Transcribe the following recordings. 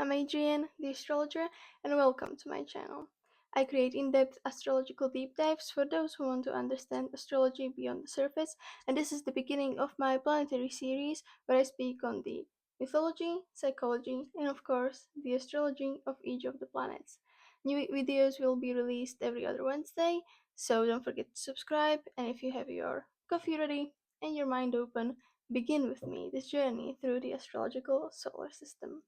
I'm Adrienne, the astrologer, and welcome to my channel. I create in-depth astrological deep dives for those who want to understand astrology beyond the surface, and this is the beginning of my planetary series where I speak on the mythology, psychology, and of course, the astrology of each of the planets. New videos will be released every other Wednesday, so don't forget to subscribe, and if you have your coffee ready and your mind open, begin with me this journey through the astrological solar system.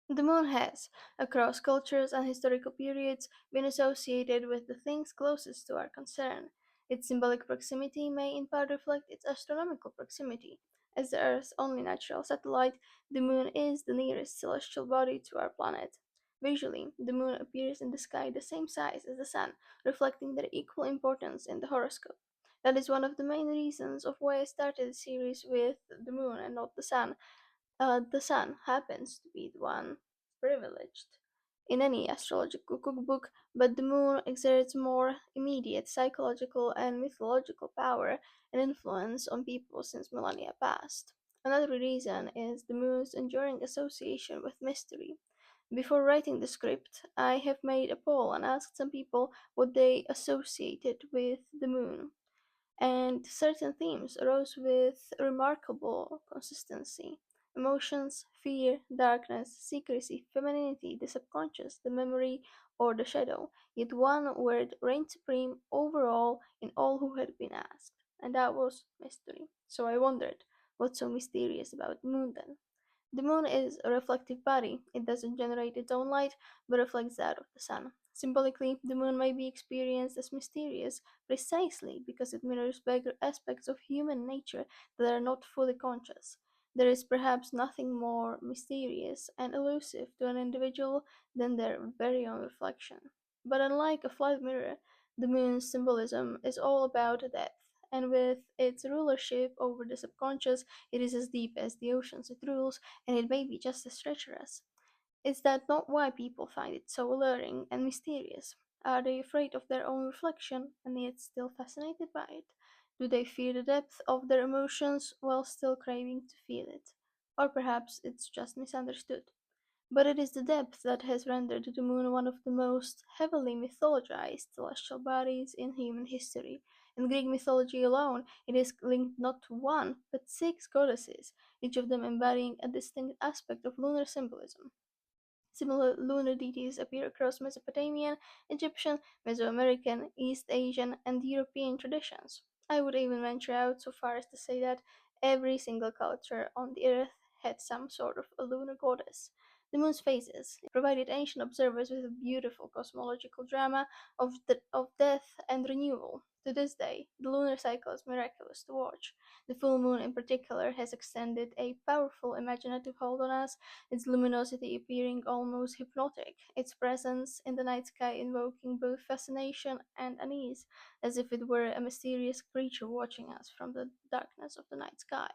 The moon has, across cultures and historical periods, been associated with the things closest to our concern. Its symbolic proximity may in part reflect its astronomical proximity. As the Earth's only natural satellite, the moon is the nearest celestial body to our planet. Visually, the moon appears in the sky the same size as the sun, reflecting their equal importance in the horoscope. That is one of the main reasons of why I started the series with the moon and not the sun happens to be the one privileged in any astrological cookbook, but the moon exerts more immediate psychological and mythological power and influence on people since millennia past. Another reason is the moon's enduring association with mystery. Before writing the script, I have made a poll and asked some people what they associated with the moon, and certain themes arose with remarkable consistency. Emotions, fear, darkness, secrecy, femininity, the subconscious, the memory, or the shadow. Yet one word reigned supreme overall in all who had been asked, and that was mystery. So I wondered, what's so mysterious about the moon then? The moon is a reflective body. It doesn't generate its own light, but reflects that of the sun. Symbolically, the moon may be experienced as mysterious precisely because it mirrors bigger aspects of human nature that are not fully conscious. There is perhaps nothing more mysterious and elusive to an individual than their very own reflection. But unlike a flat mirror, the moon's symbolism is all about depth, and with its rulership over the subconscious, it is as deep as the oceans it rules, and it may be just as treacherous. Is that not why people find it so alluring and mysterious? Are they afraid of their own reflection and yet still fascinated by it? Do they fear the depth of their emotions while still craving to feel it? Or perhaps it's just misunderstood. But it is the depth that has rendered the moon one of the most heavily mythologized celestial bodies in human history. In Greek mythology alone, it is linked not to one, but six goddesses, each of them embodying a distinct aspect of lunar symbolism. Similar lunar deities appear across Mesopotamian, Egyptian, Mesoamerican, East Asian, and European traditions. I would even venture out so far as to say that every single culture on the earth had some sort of a lunar goddess. The moon's phases provided ancient observers with a beautiful cosmological drama of death and renewal. To this day, the lunar cycle is miraculous to watch. The full moon, in particular, has extended a powerful imaginative hold on us, its luminosity appearing almost hypnotic, its presence in the night sky invoking both fascination and unease, as if it were a mysterious creature watching us from the darkness of the night sky.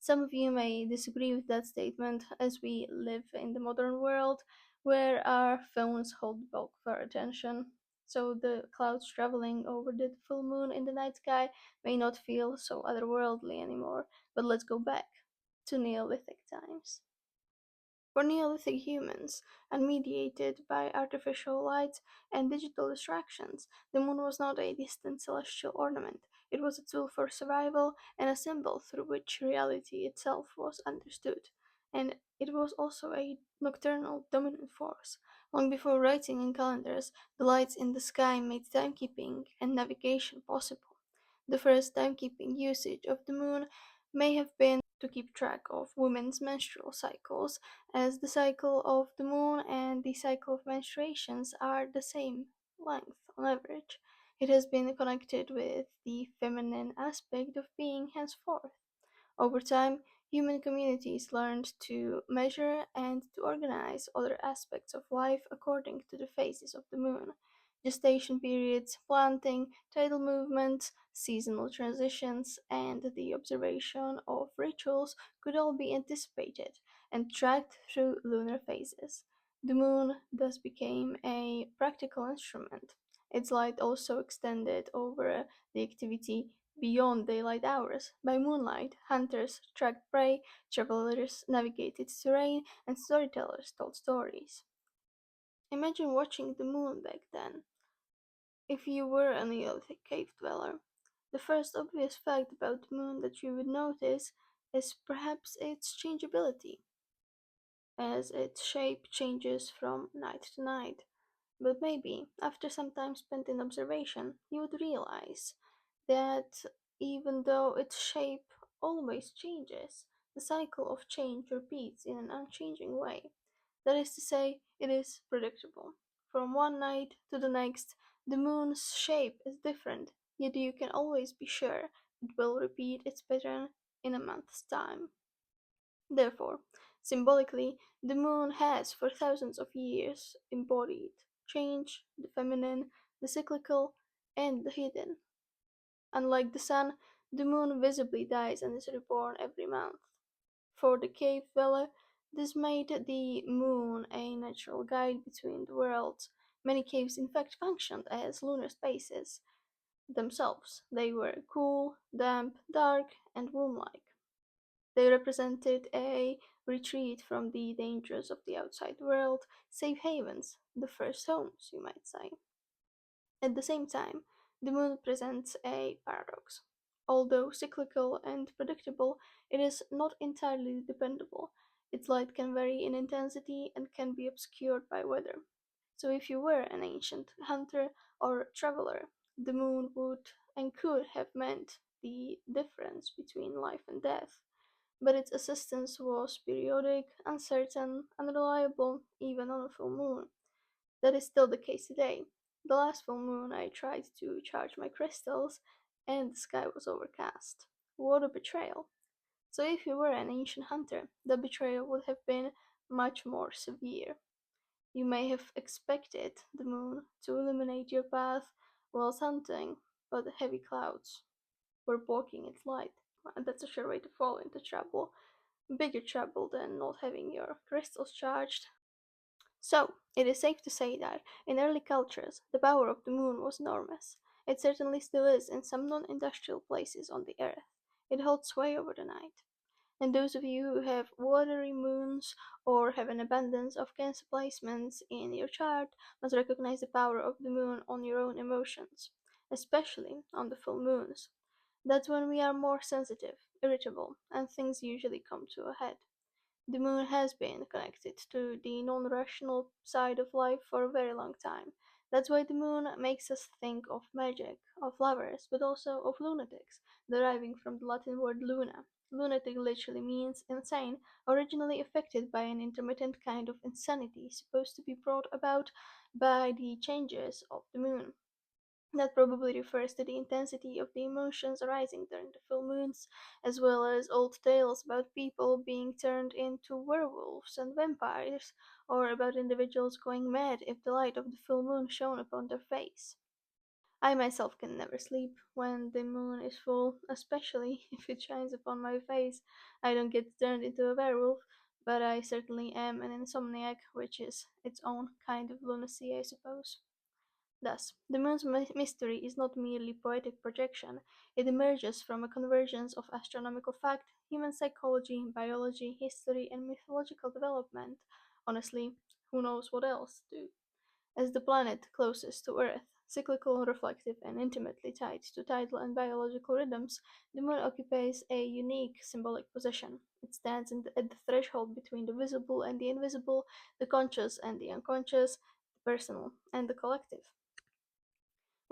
Some of you may disagree with that statement, as we live in the modern world where our phones hold the bulk of our attention. So the clouds traveling over the full moon in the night sky may not feel so otherworldly anymore. But let's go back to Neolithic times. For Neolithic humans, unmediated by artificial light and digital distractions, the moon was not a distant celestial ornament. It was a tool for survival and a symbol through which reality itself was understood. And it was also a nocturnal dominant force. Long before writing in calendars, the lights in the sky made timekeeping and navigation possible. The first timekeeping usage of the moon may have been to keep track of women's menstrual cycles, as the cycle of the moon and the cycle of menstruations are the same length on average. It has been connected with the feminine aspect of being henceforth. Over time, human communities learned to measure and to organize other aspects of life according to the phases of the moon. Gestation periods, planting, tidal movements, seasonal transitions, and the observation of rituals could all be anticipated and tracked through lunar phases. The moon thus became a practical instrument. Its light also extended over the activity beyond daylight hours. By moonlight, hunters tracked prey, travelers navigated terrain, and storytellers told stories. Imagine watching the moon back then. If you were a Neolithic cave dweller, the first obvious fact about the moon that you would notice is perhaps its changeability, as its shape changes from night to night. But maybe, after some time spent in observation, you would realize that even though its shape always changes, the cycle of change repeats in an unchanging way. That is to say, it is predictable. From one night to the next, the moon's shape is different, yet you can always be sure it will repeat its pattern in a month's time. Therefore, symbolically, the moon has for thousands of years embodied change, the feminine, the cyclical, and the hidden. Unlike the sun, the moon visibly dies and is reborn every month. For the cave dweller, this made the moon a natural guide between the worlds. Many caves, in fact, functioned as lunar spaces themselves. They were cool, damp, dark, and womb like. They represented a retreat from the dangers of the outside world, safe havens, the first homes, you might say. At the same time, the moon presents a paradox. Although cyclical and predictable, it is not entirely dependable. Its light can vary in intensity and can be obscured by weather. So, if you were an ancient hunter or traveler, the moon would and could have meant the difference between life and death, but its assistance was periodic, uncertain, unreliable, even on a full moon. That is still the case today. The last full moon I tried to charge my crystals, and the sky was overcast. What a betrayal! So, if you were an ancient hunter, the betrayal would have been much more severe. You may have expected the moon to illuminate your path whilst hunting, but the heavy clouds were blocking its light. And that's a sure way to fall into trouble. Bigger trouble than not having your crystals charged. So, it is safe to say that, in early cultures, the power of the moon was enormous. It certainly still is in some non industrial places on the earth. It holds sway over the night. And those of you who have watery moons or have an abundance of Cancer placements in your chart must recognize the power of the moon on your own emotions, especially on the full moons. That's when we are more sensitive, irritable, and things usually come to a head. The moon has been connected to the non rational side of life for a very long time. That's why the moon makes us think of magic, of lovers, but also of lunatics, deriving from the Latin word luna. Lunatic literally means insane, originally affected by an intermittent kind of insanity supposed to be brought about by the changes of the moon. That probably refers to the intensity of the emotions arising during the full moons, as well as old tales about people being turned into werewolves and vampires, or about individuals going mad if the light of the full moon shone upon their face. I myself can never sleep when the moon is full, especially if it shines upon my face. I don't get turned into a werewolf, but I certainly am an insomniac, which is its own kind of lunacy, I suppose. Thus, the moon's mystery is not merely poetic projection, it emerges from a convergence of astronomical fact, human psychology, biology, history, and mythological development. Honestly, who knows what else, too? As the planet closest to Earth, cyclical, reflective, and intimately tied to tidal and biological rhythms, the moon occupies a unique symbolic position. It stands at the threshold between the visible and the invisible, the conscious and the unconscious, the personal and the collective.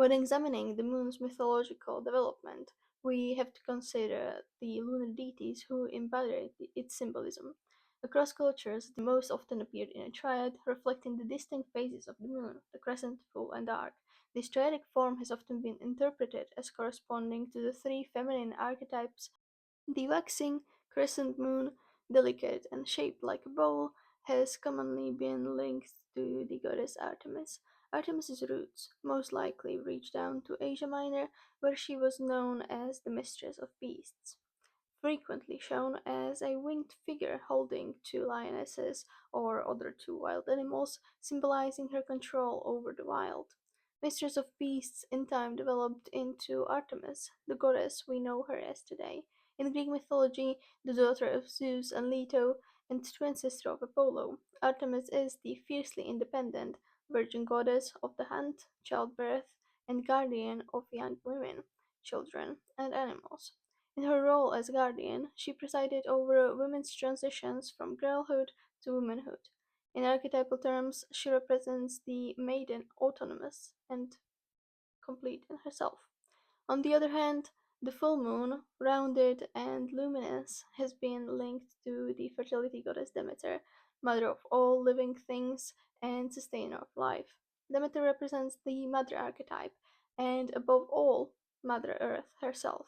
When examining the moon's mythological development, we have to consider the lunar deities who embody its symbolism. Across cultures, the most often appeared in a triad, reflecting the distinct phases of the moon, the crescent, full, and dark. This triadic form has often been interpreted as corresponding to the three feminine archetypes. The waxing crescent moon, delicate and shaped like a bowl, has commonly been linked to the goddess Artemis. Artemis's roots most likely reach down to Asia Minor, where she was known as the mistress of beasts, frequently shown as a winged figure holding two lionesses or other two wild animals, symbolizing her control over the wild. Mistress of beasts in time developed into Artemis, the goddess we know her as today. In Greek mythology, the daughter of Zeus and Leto and twin sister of Apollo, Artemis is the fiercely independent virgin goddess of the hunt, childbirth, and guardian of young women, children, and animals. In her role as guardian, she presided over women's transitions from girlhood to womanhood. In archetypal terms, she represents the maiden autonomous and complete in herself. On the other hand, the full moon, rounded and luminous, has been linked to the fertility goddess Demeter, mother of all living things and sustainer of life. Demeter represents the mother archetype, and above all, Mother Earth herself.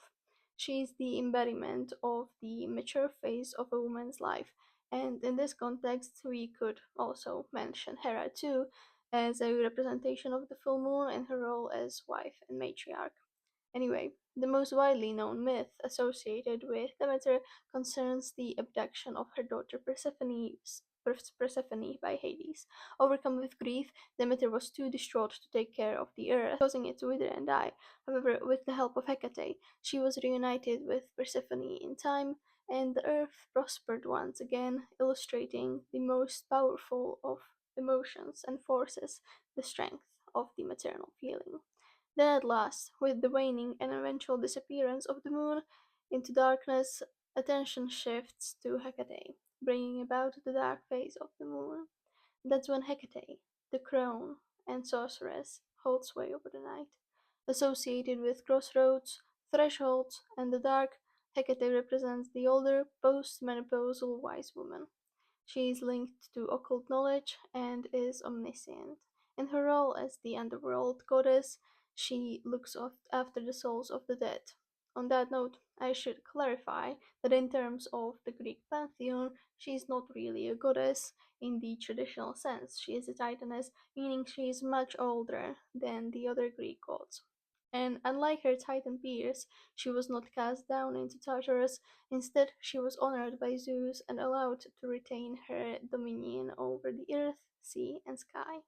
She is the embodiment of the mature phase of a woman's life, and in this context, we could also mention Hera too, as a representation of the full moon and her role as wife and matriarch. Anyway, the most widely known myth associated with Demeter concerns the abduction of her daughter Persephone by Hades. Overcome with grief, Demeter was too distraught to take care of the earth, causing it to wither and die. However, with the help of Hecate, she was reunited with Persephone in time, and the earth prospered once again, illustrating the most powerful of emotions and forces, the strength of the maternal feeling. Then at last, with the waning and eventual disappearance of the moon into darkness, attention shifts to Hecate, bringing about the dark phase of the moon. That's when Hecate, the crone and sorceress, holds sway over the night. Associated with crossroads, thresholds, and the dark, Hecate represents the older, post-menopausal wise woman. She is linked to occult knowledge and is omniscient. In her role as the underworld goddess, she looks after the souls of the dead. On that note, I should clarify that in terms of the Greek pantheon, she is not really a goddess in the traditional sense. She is a titaness, meaning she is much older than the other Greek gods. And unlike her Titan peers, she was not cast down into Tartarus. Instead, she was honored by Zeus and allowed to retain her dominion over the earth, sea, and sky.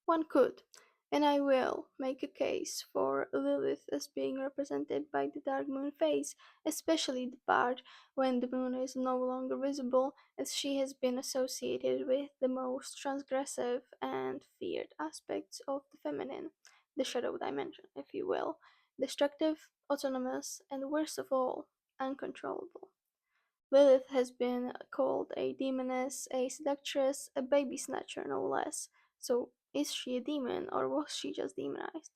One could, and I will, make a case for Lilith as being represented by the dark moon phase, especially the part when the moon is no longer visible, as she has been associated with the most transgressive and feared aspects of the feminine, the shadow dimension, if you will, destructive, autonomous, and worst of all, uncontrollable. Lilith has been called a demoness, a seductress, a baby snatcher, no less. So, is she a demon, or was she just demonized?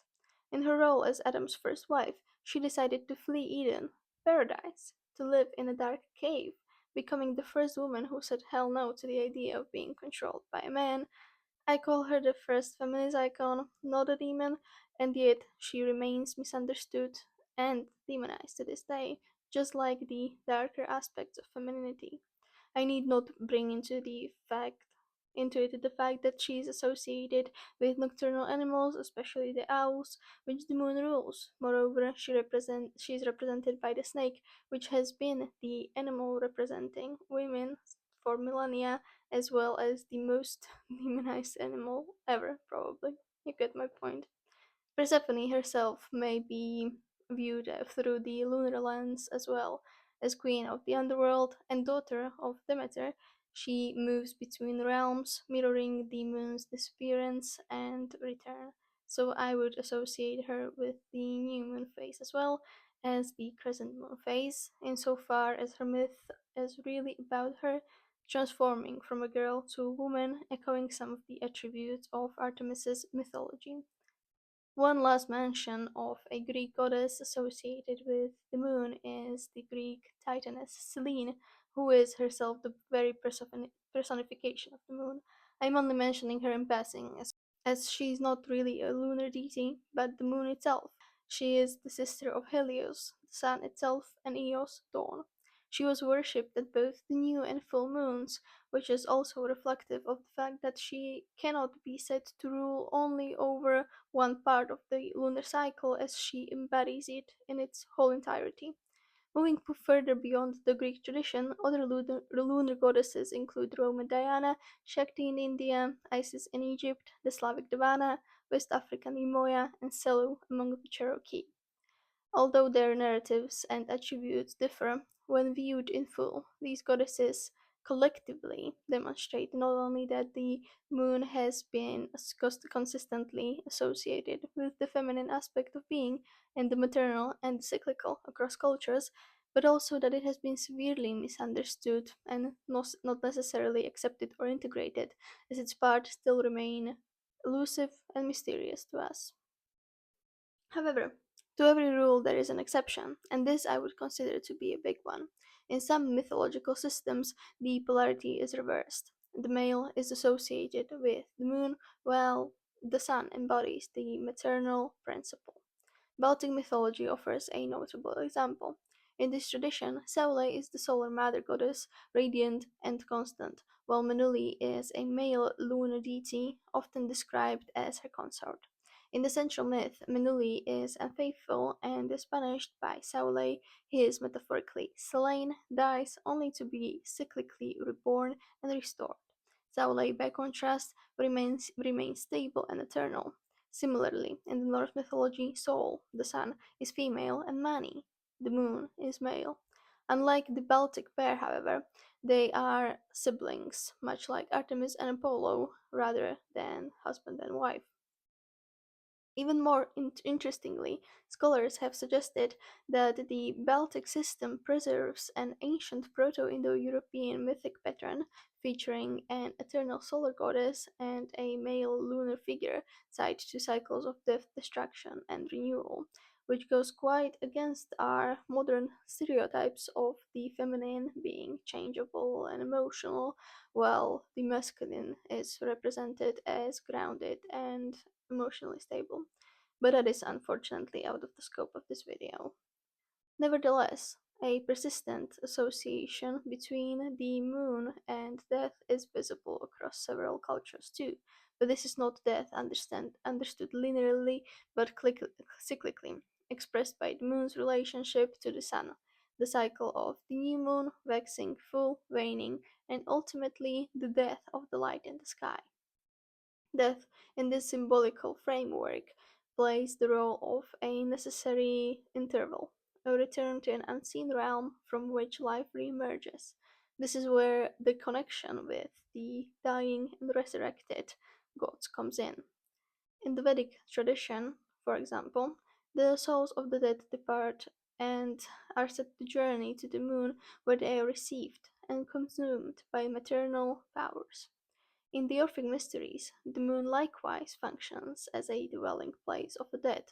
In her role as Adam's first wife, she decided to flee Eden, paradise, to live in a dark cave, becoming the first woman who said hell no to the idea of being controlled by a man. I call her the first feminist icon, not a demon, and yet she remains misunderstood and demonized to this day, just like the darker aspects of femininity. I need not bring into it the fact that she is associated with nocturnal animals, especially the owls, which the moon rules. Moreover, she is represented by the snake, which has been the animal representing women for millennia, as well as the most demonized animal ever, probably. You get my point. Persephone herself may be viewed through the lunar lens as well. As queen of the underworld and daughter of Demeter, she moves between realms, mirroring the moon's disappearance and return. So I would associate her with the new moon phase as well as the crescent moon phase, insofar as her myth is really about her transforming from a girl to a woman, echoing some of the attributes of Artemis's mythology. One last mention of a Greek goddess associated with the moon is the Greek titaness Selene, who is herself the very personification of the moon. I'm only mentioning her in passing, as she's not really a lunar deity, but the moon itself. She is the sister of Helios, the sun itself, and Eos, dawn. She was worshipped at both the new and full moons, which is also reflective of the fact that she cannot be said to rule only over one part of the lunar cycle, as she embodies it in its whole entirety. Moving further beyond the Greek tradition, other lunar goddesses include Roman Diana, Shakti in India, Isis in Egypt, the Slavic Devana, West African Imoya, and Selu among the Cherokee. Although their narratives and attributes differ, when viewed in full, these goddesses collectively demonstrate not only that the moon has been consistently associated with the feminine aspect of being and the maternal and cyclical across cultures, but also that it has been severely misunderstood and not necessarily accepted or integrated, as its parts still remain elusive and mysterious to us. However, to every rule there is an exception, and this I would consider to be a big one. In some mythological systems, the polarity is reversed. The male is associated with the moon, while the sun embodies the maternal principle. Baltic mythology offers a notable example. In this tradition, Saule is the solar mother goddess, radiant and constant, while Manuli is a male lunar deity, often described as her consort. In the central myth, Manuli is unfaithful and is punished by Saule. He is metaphorically slain, dies only to be cyclically reborn and restored. Saule, by contrast, remains stable and eternal. Similarly, in the Norse mythology, Sol, the sun, is female and Mani, the moon, is male. Unlike the Baltic pair, however, they are siblings, much like Artemis and Apollo, rather than husband and wife. Even more interestingly, scholars have suggested that the Baltic system preserves an ancient Proto Indo European mythic pattern featuring an eternal solar goddess and a male lunar figure tied to cycles of death, destruction, and renewal, which goes quite against our modern stereotypes of the feminine being changeable and emotional, while the masculine is represented as grounded and emotionally stable. But that is unfortunately out of the scope of this video. Nevertheless, a persistent association between the moon and death is visible across several cultures too. But this is not death understood linearly but cyclically, expressed by the moon's relationship to the sun, the cycle of the new moon, waxing full, waning, and ultimately the death of the light in the sky. Death, in this symbolical framework, plays the role of a necessary interval, a return to an unseen realm from which life reemerges. This is where the connection with the dying and resurrected gods comes in. In the Vedic tradition, for example, the souls of the dead depart and are set to journey to the moon where they are received and consumed by maternal powers. In the Orphic Mysteries, the moon likewise functions as a dwelling place of the dead,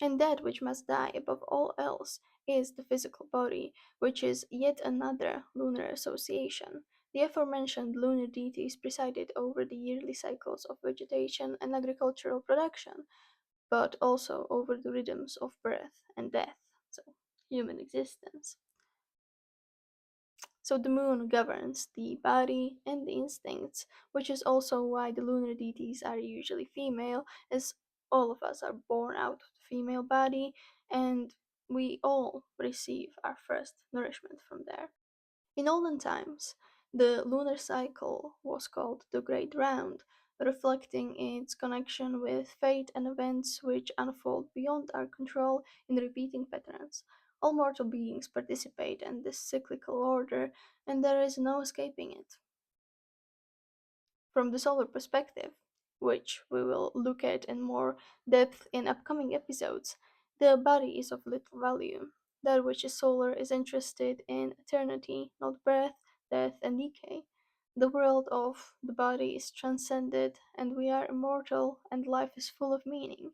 and that which must die above all else is the physical body, which is yet another lunar association. The aforementioned lunar deities presided over the yearly cycles of vegetation and agricultural production, but also over the rhythms of birth and death, so human existence. So the moon governs the body and the instincts, which is also why the lunar deities are usually female, as all of us are born out of the female body and we all receive our first nourishment from there. In olden times, the lunar cycle was called the Great Round, reflecting its connection with fate and events which unfold beyond our control in repeating patterns. All mortal beings participate in this cyclical order, and there is no escaping it. From the solar perspective, which we will look at in more depth in upcoming episodes, the body is of little value. That which is solar is interested in eternity, not birth, death, and decay. The world of the body is transcended, and we are immortal, and life is full of meaning.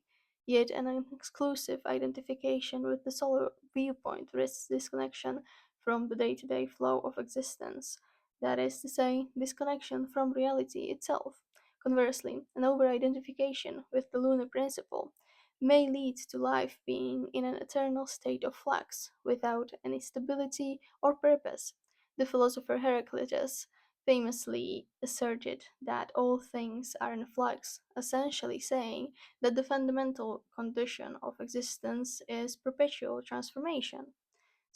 Yet an exclusive identification with the solar viewpoint risks disconnection from the day to day flow of existence. That is to say, disconnection from reality itself. Conversely, an over identification with the lunar principle may lead to life being in an eternal state of flux, without any stability or purpose. The philosopher Heraclitus famously asserted that all things are in flux, essentially saying that the fundamental condition of existence is perpetual transformation.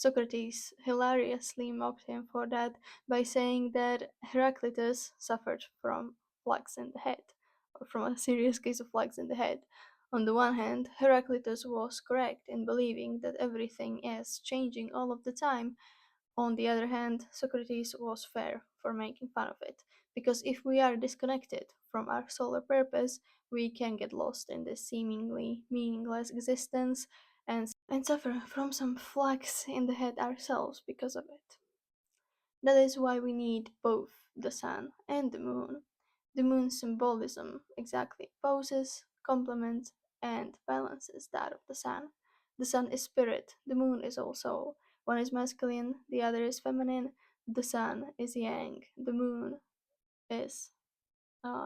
Socrates hilariously mocked him for that by saying that Heraclitus suffered from plaques in the head, or from a serious case of plaques in the head. On the one hand, Heraclitus was correct in believing that everything is changing all of the time. On the other hand, Socrates was fair for making fun of it, because if we are disconnected from our solar purpose, we can get lost in this seemingly meaningless existence and suffer from some flux in the head ourselves because of it. That is why we need both the sun and the moon. The moon's symbolism exactly opposes, complements, and balances that of the sun. The sun is spirit, the moon is all soul. One is masculine, the other is feminine. The sun is yang, the moon is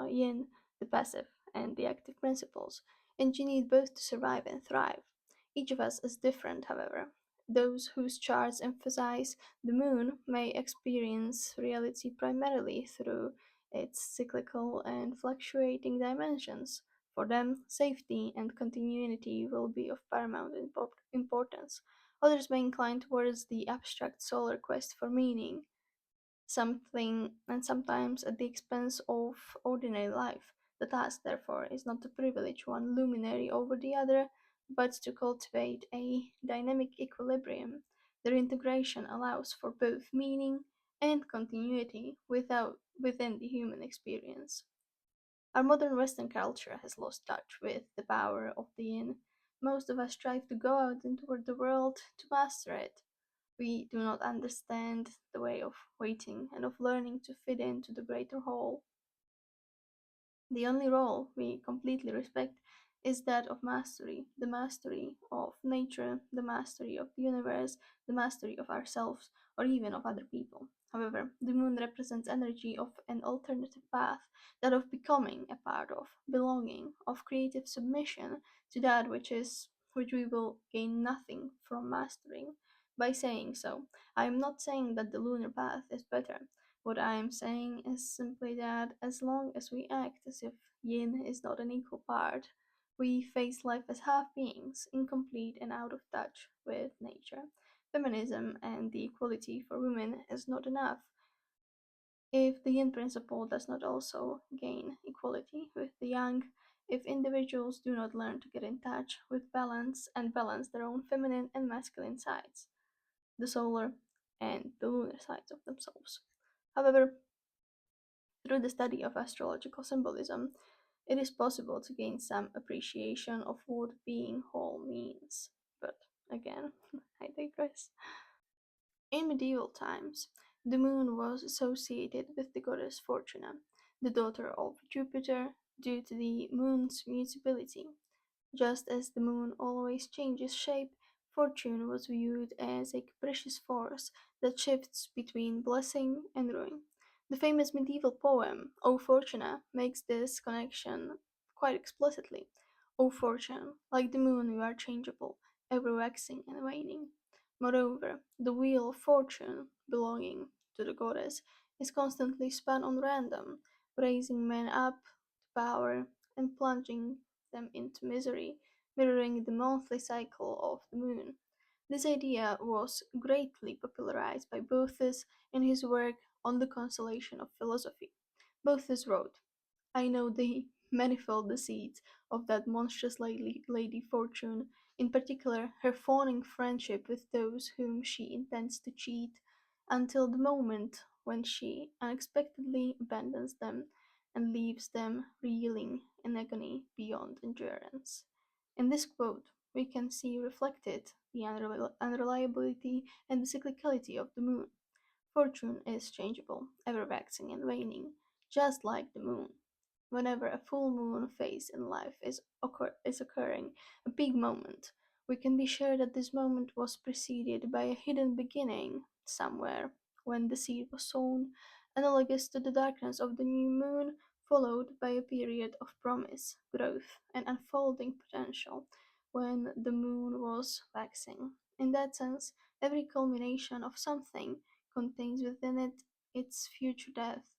yin, the passive, and the active principles, and you need both to survive and thrive. Each of us is different, however. Those whose charts emphasize the moon may experience reality primarily through its cyclical and fluctuating dimensions. For them, safety and continuity will be of paramount importance. Others may incline towards the abstract solar quest for meaning, something and sometimes at the expense of ordinary life. The task, therefore, is not to privilege one luminary over the other, but to cultivate a dynamic equilibrium. Their integration allows for both meaning and continuity within the human experience. Our modern Western culture has lost touch with the power of the yin. Most of us strive to go out into the world to master it. We do not understand the way of waiting and of learning to fit into the greater whole. The only role we completely respect is that of mastery, the mastery of nature, the mastery of the universe, the mastery of ourselves, or even of other people. However, the moon represents energy of an alternative path, that of becoming a part of, belonging, of creative submission to that which we will gain nothing from mastering. By saying so, I am not saying that the lunar path is better. What I am saying is simply that as long as we act as if yin is not an equal part, we face life as half beings, incomplete and out of touch with nature. Feminism and the equality for women is not enough if the yin principle does not also gain equality with the yang, if individuals do not learn to get in touch with balance and balance their own feminine and masculine sides, the solar and the lunar sides of themselves. However, through the study of astrological symbolism, it is possible to gain some appreciation of what being whole means. But again, I digress. In medieval times, the moon was associated with the goddess Fortuna, the daughter of Jupiter, due to the moon's mutability. Just as the moon always changes shape, fortune was viewed as a capricious force that shifts between blessing and ruin. The famous medieval poem, O Fortuna, makes this connection quite explicitly. O Fortune, like the moon you are changeable, ever waxing and waning. Moreover, the wheel of fortune, belonging to the goddess, is constantly spun on random, raising men up to power and plunging them into misery, mirroring the monthly cycle of the moon. This idea was greatly popularized by Boethius in his work on the consolation of philosophy. Boethius wrote, I know the manifold deceits of that monstrous Lady Fortune, in particular her fawning friendship with those whom she intends to cheat, until the moment when she unexpectedly abandons them and leaves them reeling in agony beyond endurance. In this quote, we can see reflected the unreliability and the cyclicality of the moon. Fortune is changeable, ever waxing and waning, just like the moon. Whenever a full moon phase in life is occurring, a big moment, we can be sure that this moment was preceded by a hidden beginning somewhere when the seed was sown, analogous to the darkness of the new moon, followed by a period of promise, growth, and unfolding potential when the moon was waxing. In that sense, every culmination of something contains within it its future death.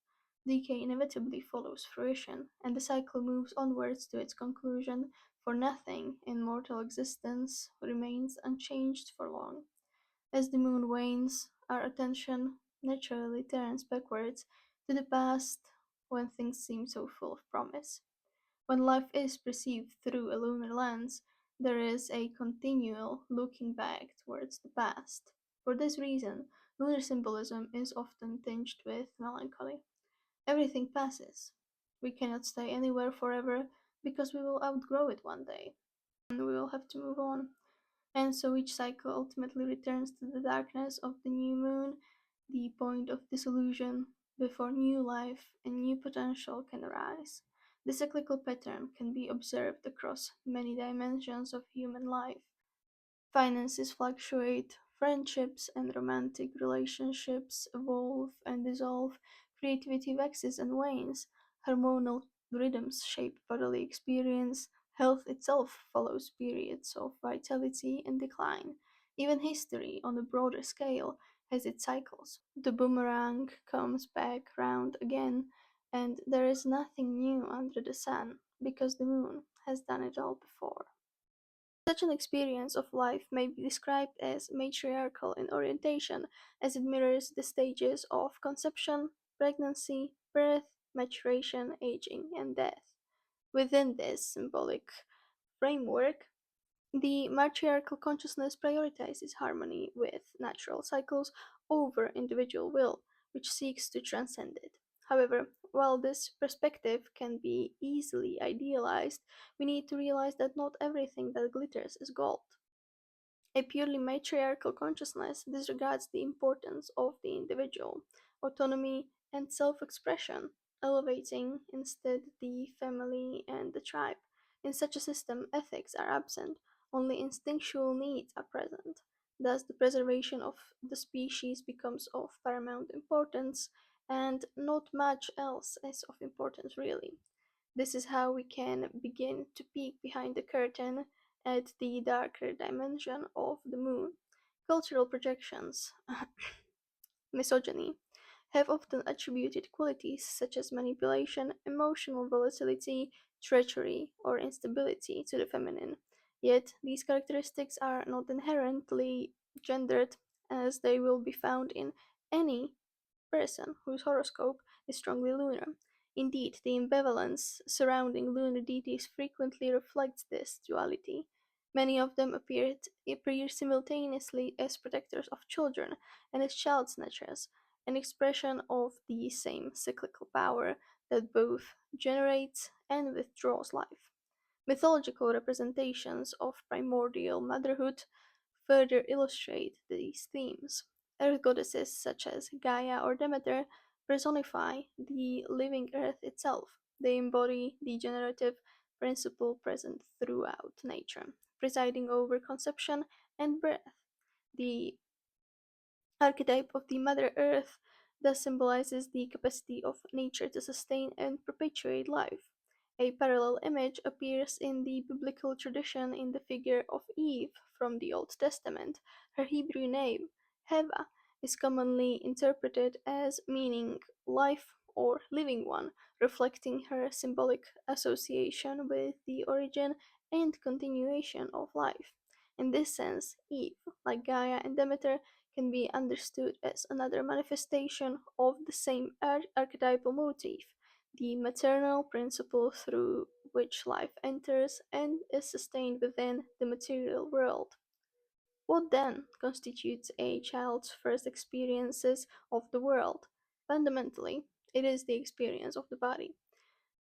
Decay inevitably follows fruition, and the cycle moves onwards to its conclusion, for nothing in mortal existence remains unchanged for long. As the moon wanes, our attention naturally turns backwards to the past when things seem so full of promise. When life is perceived through a lunar lens, there is a continual looking back towards the past. For this reason, lunar symbolism is often tinged with melancholy. Everything passes. We cannot stay anywhere forever because we will outgrow it one day, and we will have to move on. And so each cycle ultimately returns to the darkness of the new moon, the point of dissolution, before new life and new potential can arise. The cyclical pattern can be observed across many dimensions of human life. Finances fluctuate, friendships and romantic relationships evolve and dissolve, creativity waxes and wanes, hormonal rhythms shape bodily experience, health itself follows periods of vitality and decline. Even history, on a broader scale, has its cycles. The boomerang comes back round again, and there is nothing new under the sun, because the moon has done it all before. Such an experience of life may be described as matriarchal in orientation, as it mirrors the stages of conception, pregnancy, birth, maturation, aging, and death. Within this symbolic framework, the matriarchal consciousness prioritizes harmony with natural cycles over individual will, which seeks to transcend it. However, while this perspective can be easily idealized, we need to realize that not everything that glitters is gold. A purely matriarchal consciousness disregards the importance of the individual, autonomy, and self expression, elevating instead the family and the tribe. In such a system, ethics are absent, only instinctual needs are present. Thus, the preservation of the species becomes of paramount importance, and not much else is of importance really. This is how we can begin to peek behind the curtain at the darker dimension of the moon. Cultural projections, misogyny, have often attributed qualities such as manipulation, emotional volatility, treachery, or instability to the feminine. Yet, these characteristics are not inherently gendered, as they will be found in any person whose horoscope is strongly lunar. Indeed, the ambivalence surrounding lunar deities frequently reflects this duality. Many of them appear simultaneously as protectors of children and as child snatchers, an expression of the same cyclical power that both generates and withdraws life. Mythological representations of primordial motherhood further illustrate these themes. Earth goddesses such as Gaia or Demeter personify the living earth itself. They embody the generative principle present throughout nature, presiding over conception and birth. The archetype of the Mother Earth thus symbolizes the capacity of nature to sustain and perpetuate life. A parallel image appears in the biblical tradition in the figure of Eve from the Old Testament. Her Hebrew name, Heva, is commonly interpreted as meaning life or living one, reflecting her symbolic association with the origin and continuation of life. In this sense, Eve, like Gaia and Demeter, can be understood as another manifestation of the same archetypal motif, the maternal principle through which life enters and is sustained within the material world. What then constitutes a child's first experiences of the world? Fundamentally, it is the experience of the body.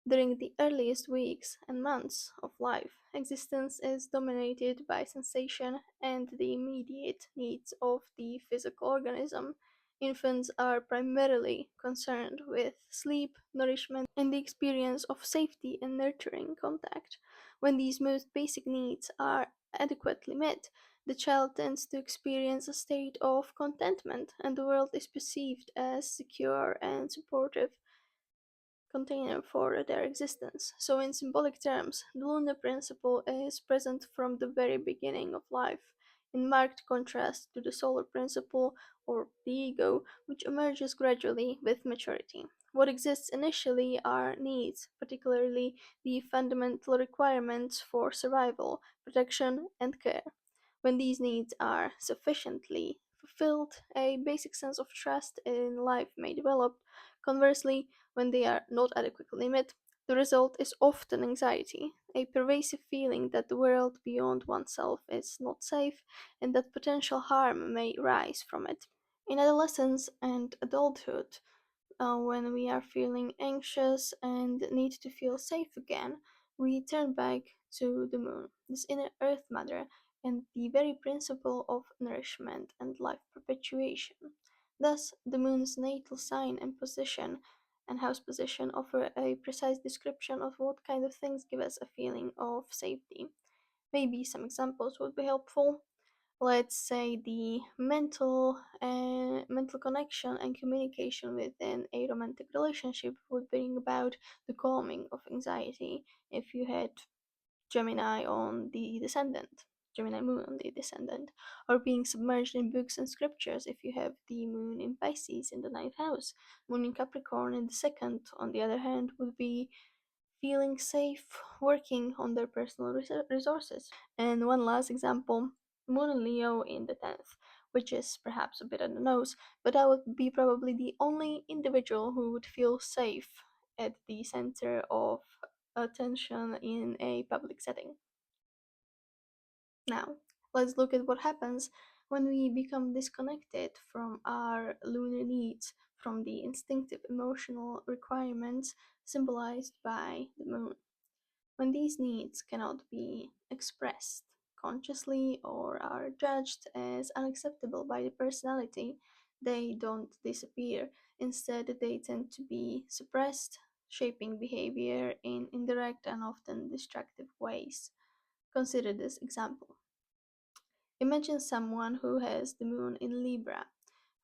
During the earliest weeks and months of life, existence is dominated by sensation and the immediate needs of the physical organism. Infants are primarily concerned with sleep, nourishment, and the experience of safety and nurturing contact. When these most basic needs are adequately met, the child tends to experience a state of contentment, and the world is perceived as secure and supportive container for their existence. So, in symbolic terms, the lunar principle is present from the very beginning of life, in marked contrast to the solar principle or the ego, which emerges gradually with maturity. What exists initially are needs, particularly the fundamental requirements for survival, protection, and care. When these needs are sufficiently fulfilled, a basic sense of trust in life may develop. Conversely, when they are not adequately met, the result is often anxiety, a pervasive feeling that the world beyond oneself is not safe and that potential harm may rise from it. In adolescence and adulthood, when we are feeling anxious and need to feel safe again, we turn back to the moon, this inner earth mother, and the very principle of nourishment and life perpetuation. Thus, the moon's natal sign and position and house position offer a precise description of what kind of things give us a feeling of safety. Maybe some examples would be helpful. Let's say the mental connection and communication within a romantic relationship would bring about the calming of anxiety if you had Gemini on the descendant, Gemini moon on the descendant, or being submerged in books and scriptures if you have the moon in Pisces in the ninth house. Moon in Capricorn in the second, on the other hand, would be feeling safe working on their personal resources. And one last example, Moon and Leo in the 10th, which is perhaps a bit on the nose, but I would be probably the only individual who would feel safe at the center of attention in a public setting. Now, let's look at what happens when we become disconnected from our lunar needs, from the instinctive emotional requirements symbolized by the moon. When these needs cannot be expressed consciously or are judged as unacceptable by the personality, they don't disappear. Instead, they tend to be suppressed, shaping behavior in indirect and often destructive ways. Consider this example. Imagine someone who has the moon in Libra,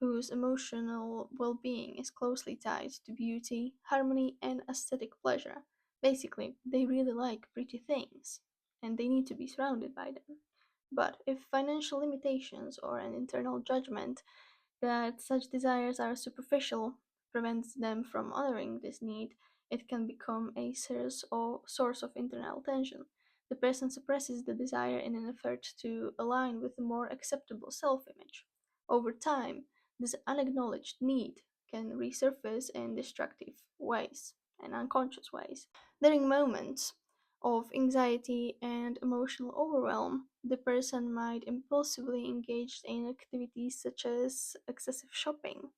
whose emotional well being is closely tied to beauty, harmony, and aesthetic pleasure. Basically, they really like pretty things, and they need to be surrounded by them. But if financial limitations or an internal judgment that such desires are superficial prevents them from honoring this need, it can become a source of internal tension. The person suppresses the desire in an effort to align with a more acceptable self image. Over time, this unacknowledged need can resurface in destructive ways and unconscious ways. During moments of anxiety and emotional overwhelm, the person might impulsively engage in activities such as excessive shopping.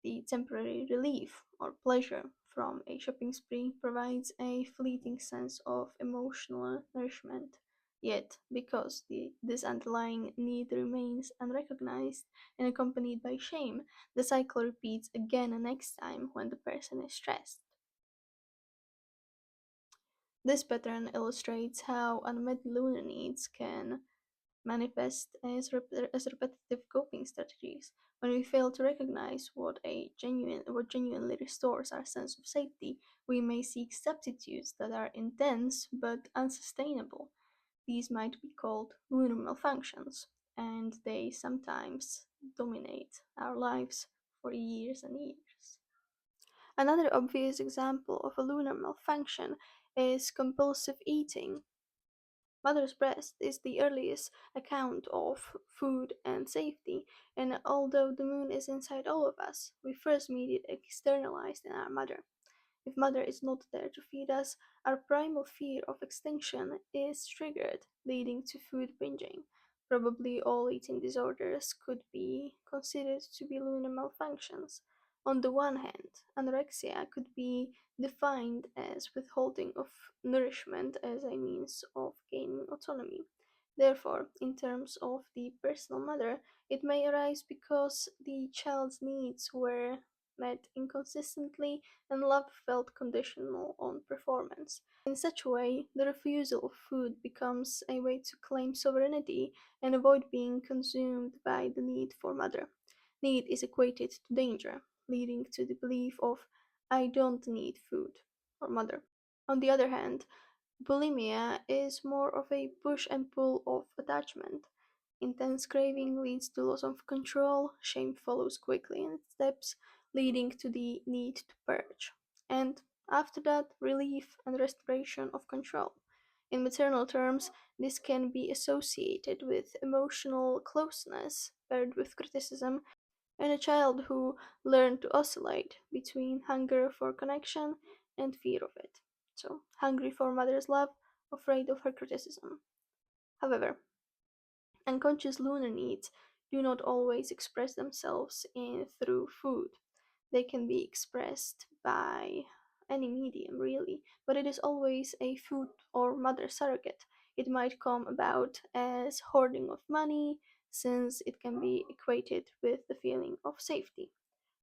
The temporary relief or pleasure from a shopping spree provides a fleeting sense of emotional nourishment. Yet, because this underlying need remains unrecognized and accompanied by shame, the cycle repeats again and next time when the person is stressed. This pattern illustrates how unmet lunar needs can manifest as repetitive coping strategies. When we fail to recognize what genuinely restores our sense of safety, we may seek substitutes that are intense but unsustainable. These might be called lunar malfunctions, and they sometimes dominate our lives for years and years. Another obvious example of a lunar malfunction is compulsive eating. Mother's breast is the earliest account of food and safety, and although the moon is inside all of us, we first meet it externalized in our mother. If mother is not there to feed us, our primal fear of extinction is triggered, leading to food binging. Probably all eating disorders could be considered to be lunar malfunctions. On the one hand, anorexia could be defined as withholding of nourishment as a means of gaining autonomy. Therefore, in terms of the personal mother, it may arise because the child's needs were met inconsistently and love felt conditional on performance. In such a way, the refusal of food becomes a way to claim sovereignty and avoid being consumed by the need for mother. Need is equated to danger, leading to the belief of I don't need food or mother. On the other hand, bulimia is more of a push and pull of attachment. Intense craving leads to loss of control, shame follows quickly in its steps, leading to the need to purge. And after that, relief and restoration of control. In maternal terms, this can be associated with emotional closeness, paired with criticism, and a child who learned to oscillate between hunger for connection and fear of it. So, hungry for mother's love, afraid of her criticism. However, unconscious lunar needs do not always express themselves through food. They can be expressed by any medium, really, but it is always a food or mother surrogate. It might come about as hoarding of money, since it can be equated with the feeling of safety.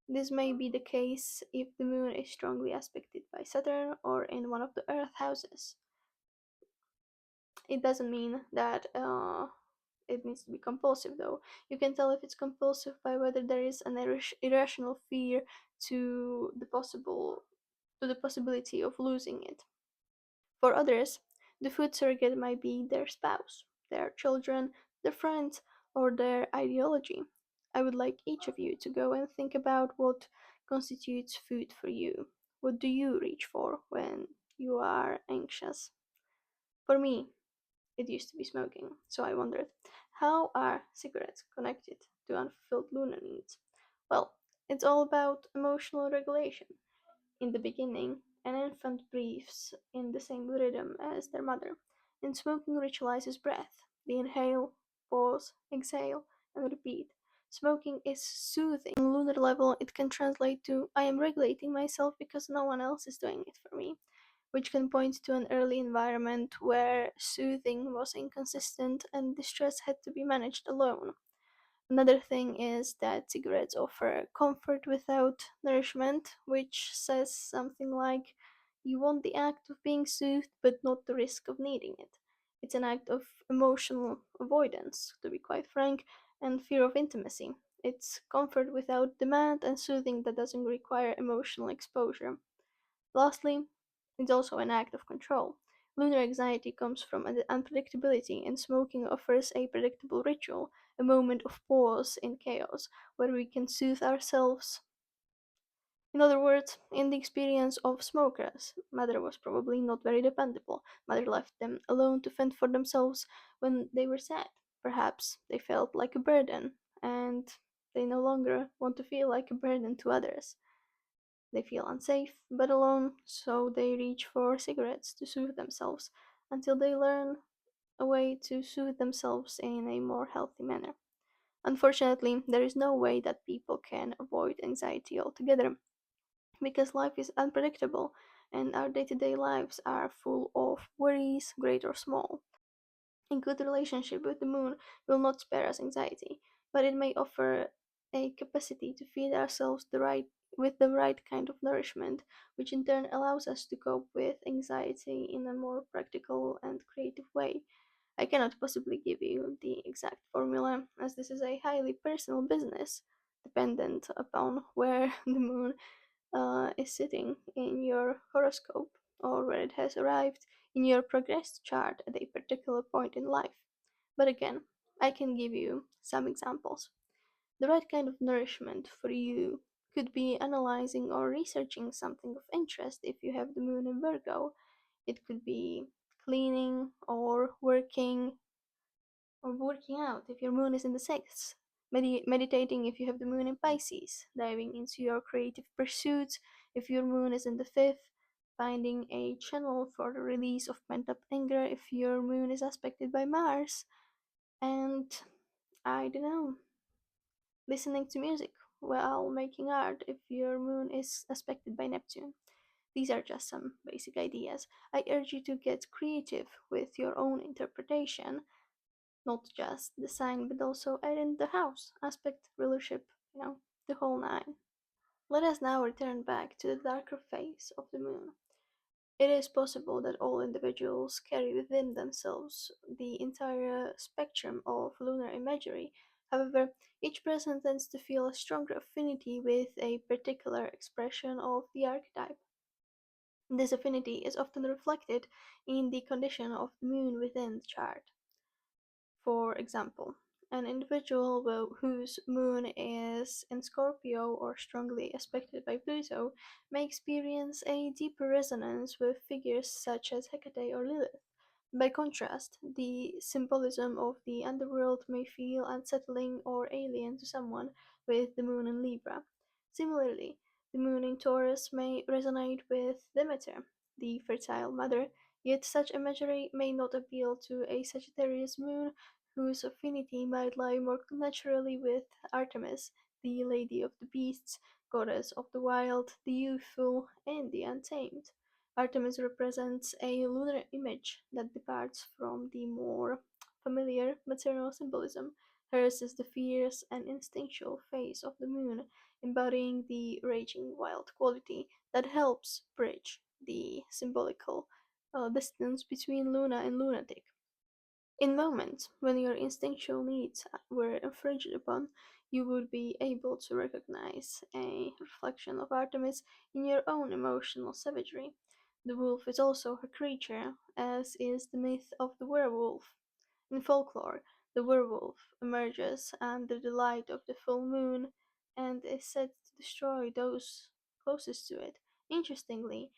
This may be the case if the moon is strongly aspected by Saturn or in one of the Earth houses. It doesn't mean that it needs to be compulsive, though. You can tell if it's compulsive by whether there is an irrational fear to the possible to the possibility of losing it. For others, the food surrogate might be their spouse, their children, their friends, or their ideology. I would like each of you to go and think about what constitutes food for you. What do you reach for when you are anxious? For me, it used to be smoking, so I wondered, how are cigarettes connected to unfulfilled lunar needs? Well, it's all about emotional regulation. In the beginning, an infant breathes in the same rhythm as their mother, and smoking ritualizes breath. They inhale, pause, exhale, and repeat. Smoking is soothing. On lunar level, it can translate to I am regulating myself because no one else is doing it for me, which can point to an early environment where soothing was inconsistent and distress had to be managed alone. Another thing is that cigarettes offer comfort without nourishment, which says something like you want the act of being soothed but not the risk of needing it. It's an act of emotional avoidance, to be quite frank, and fear of intimacy. It's comfort without demand and soothing that doesn't require emotional exposure. Lastly, it's also an act of control. Lunar anxiety comes from unpredictability, and smoking offers a predictable ritual, a moment of pause in chaos, where we can soothe ourselves. In other words, in the experience of smokers, Mother was probably not very dependable. Mother left them alone to fend for themselves when they were sad. Perhaps they felt like a burden, and they no longer want to feel like a burden to others. They feel unsafe but alone, so they reach for cigarettes to soothe themselves until they learn a way to soothe themselves in a more healthy manner. Unfortunately, there is no way that people can avoid anxiety altogether because life is unpredictable and our day to day lives are full of worries, great or small. A good relationship with the moon will not spare us anxiety, but it may offer a capacity to feed ourselves with the right kind of nourishment, which in turn allows us to cope with anxiety in a more practical and creative way. I cannot possibly give you the exact formula, as this is a highly personal business, dependent upon where the moon is sitting in your horoscope or where it has arrived in your progress chart at a particular point in life. But again, I can give you some examples. The right kind of nourishment for you could be analyzing or researching something of interest if you have the moon in Virgo. It could be cleaning or working out if your moon is in the sixth, meditating if you have the moon in Pisces, diving into your creative pursuits if your moon is in the fifth, finding a channel for the release of pent up anger if your moon is aspected by Mars, and I don't know, listening to music while making art if your moon is aspected by Neptune. These are just some basic ideas. I urge you to get creative with your own interpretation, not just the sign, but also add in the house, aspect, rulership, the whole nine. Let us now return back to the darker phase of the moon. It is possible that all individuals carry within themselves the entire spectrum of lunar imagery. However, each person tends to feel a stronger affinity with a particular expression of the archetype. This affinity is often reflected in the condition of the moon within the chart. For example, an individual whose moon is in Scorpio or strongly aspected by Pluto may experience a deeper resonance with figures such as Hecate or Lilith, By contrast, the symbolism of the underworld may feel unsettling or alien to someone with the moon in Libra. Similarly, the moon in Taurus may resonate with Demeter, the fertile mother, yet such imagery may not appeal to a Sagittarius moon whose affinity might lie more naturally with Artemis, the lady of the beasts, goddess of the wild, the youthful, and the untamed. Artemis represents a lunar image that departs from the more familiar maternal symbolism. Hers is the fierce and instinctual face of the moon, embodying the raging wild quality that helps bridge the symbolical distance between Luna and lunatic. In moments when your instinctual needs were infringed upon, you would be able to recognize a reflection of Artemis in your own emotional savagery. The wolf is also her creature, as is the myth of the werewolf. In folklore, the werewolf emerges under the light of the full moon and is said to destroy those closest to it. Interestingly,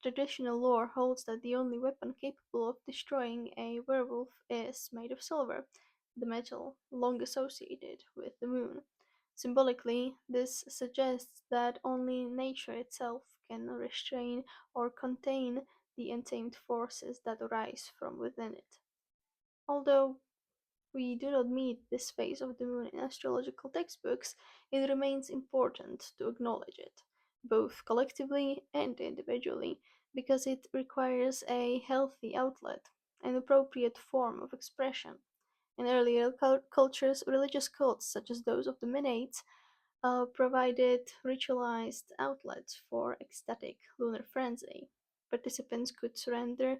traditional lore holds that the only weapon capable of destroying a werewolf is made of silver, the metal long associated with the moon. Symbolically, this suggests that only nature itself can restrain or contain the untamed forces that arise from within it. Although we do not meet this phase of the moon in astrological textbooks, it remains important to acknowledge it, both collectively and individually, because it requires a healthy outlet, an appropriate form of expression. In earlier cultures, religious cults such as those of the Menates provided ritualized outlets for ecstatic lunar frenzy. Participants could surrender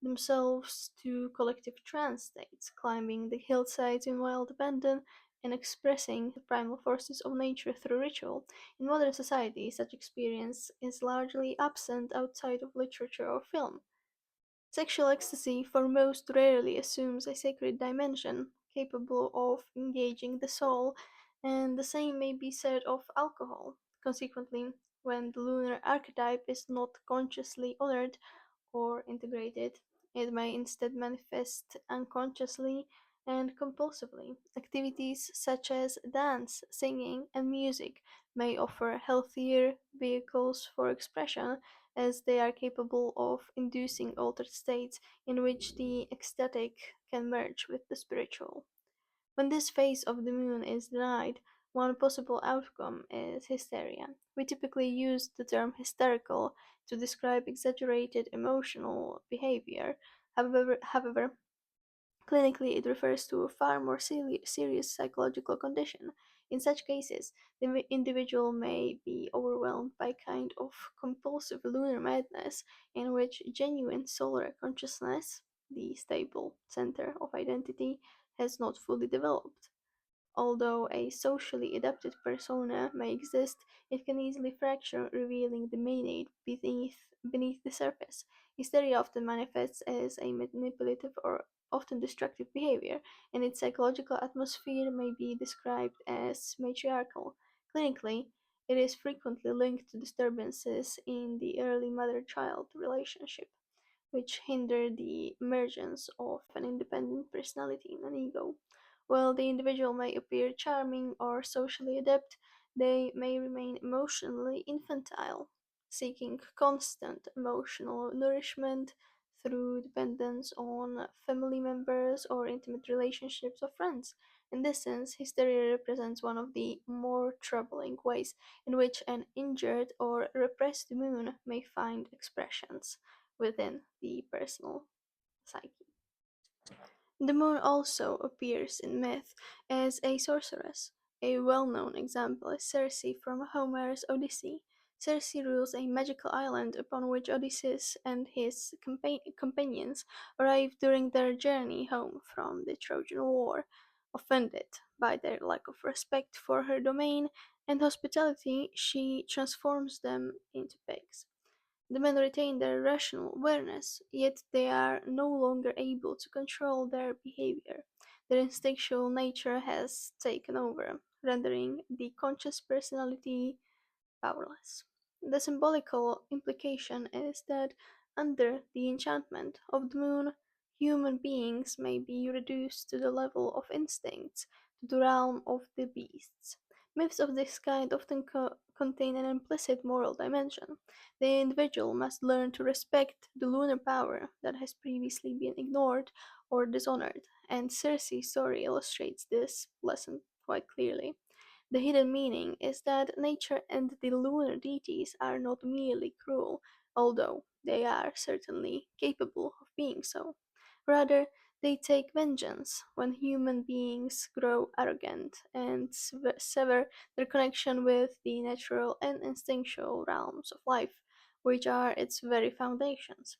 themselves to collective trance states, climbing the hillsides in wild abandon and expressing the primal forces of nature through ritual. In modern society, such experience is largely absent outside of literature or film. Sexual ecstasy for most rarely assumes a sacred dimension capable of engaging the soul, and the same may be said of alcohol. Consequently, when the lunar archetype is not consciously honored or integrated, it may instead manifest unconsciously and compulsively. Activities such as dance, singing, and music may offer healthier vehicles for expression as they are capable of inducing altered states in which the ecstatic can merge with the spiritual. When this phase of the moon is denied, one possible outcome is hysteria. We typically use the term hysterical to describe exaggerated emotional behavior. However, clinically, it refers to a far more serious psychological condition. In such cases, the individual may be overwhelmed by a kind of compulsive lunar madness in which genuine solar consciousness, the stable center of identity, has not fully developed. Although a socially adapted persona may exist, it can easily fracture, revealing the maenad beneath the surface. Hysteria often manifests as a manipulative or often destructive behavior, and its psychological atmosphere may be described as matriarchal. Clinically, it is frequently linked to disturbances in the early mother child relationship, which hinder the emergence of an independent personality and an ego. While the individual may appear charming or socially adept, they may remain emotionally infantile, seeking constant emotional nourishment through dependence on family members or intimate relationships of friends. In this sense, hysteria represents one of the more troubling ways in which an injured or repressed moon may find expressions within the personal psyche. The moon also appears in myth as a sorceress. A well known example is Circe from Homer's Odyssey. Circe rules a magical island upon which Odysseus and his companions arrive during their journey home from the Trojan War. Offended by their lack of respect for her domain and hospitality, she transforms them into pigs. The men retain their rational awareness, yet they are no longer able to control their behavior. Their instinctual nature has taken over, rendering the conscious personality powerless. The symbolical implication is that under the enchantment of the moon, human beings may be reduced to the level of instincts, to the realm of the beasts. Myths of this kind often contain an implicit moral dimension. The individual must learn to respect the lunar power that has previously been ignored or dishonored, and Circe's story illustrates this lesson quite clearly. The hidden meaning is that nature and the lunar deities are not merely cruel, although they are certainly capable of being so. Rather, they take vengeance when human beings grow arrogant and sever their connection with the natural and instinctual realms of life, which are its very foundations.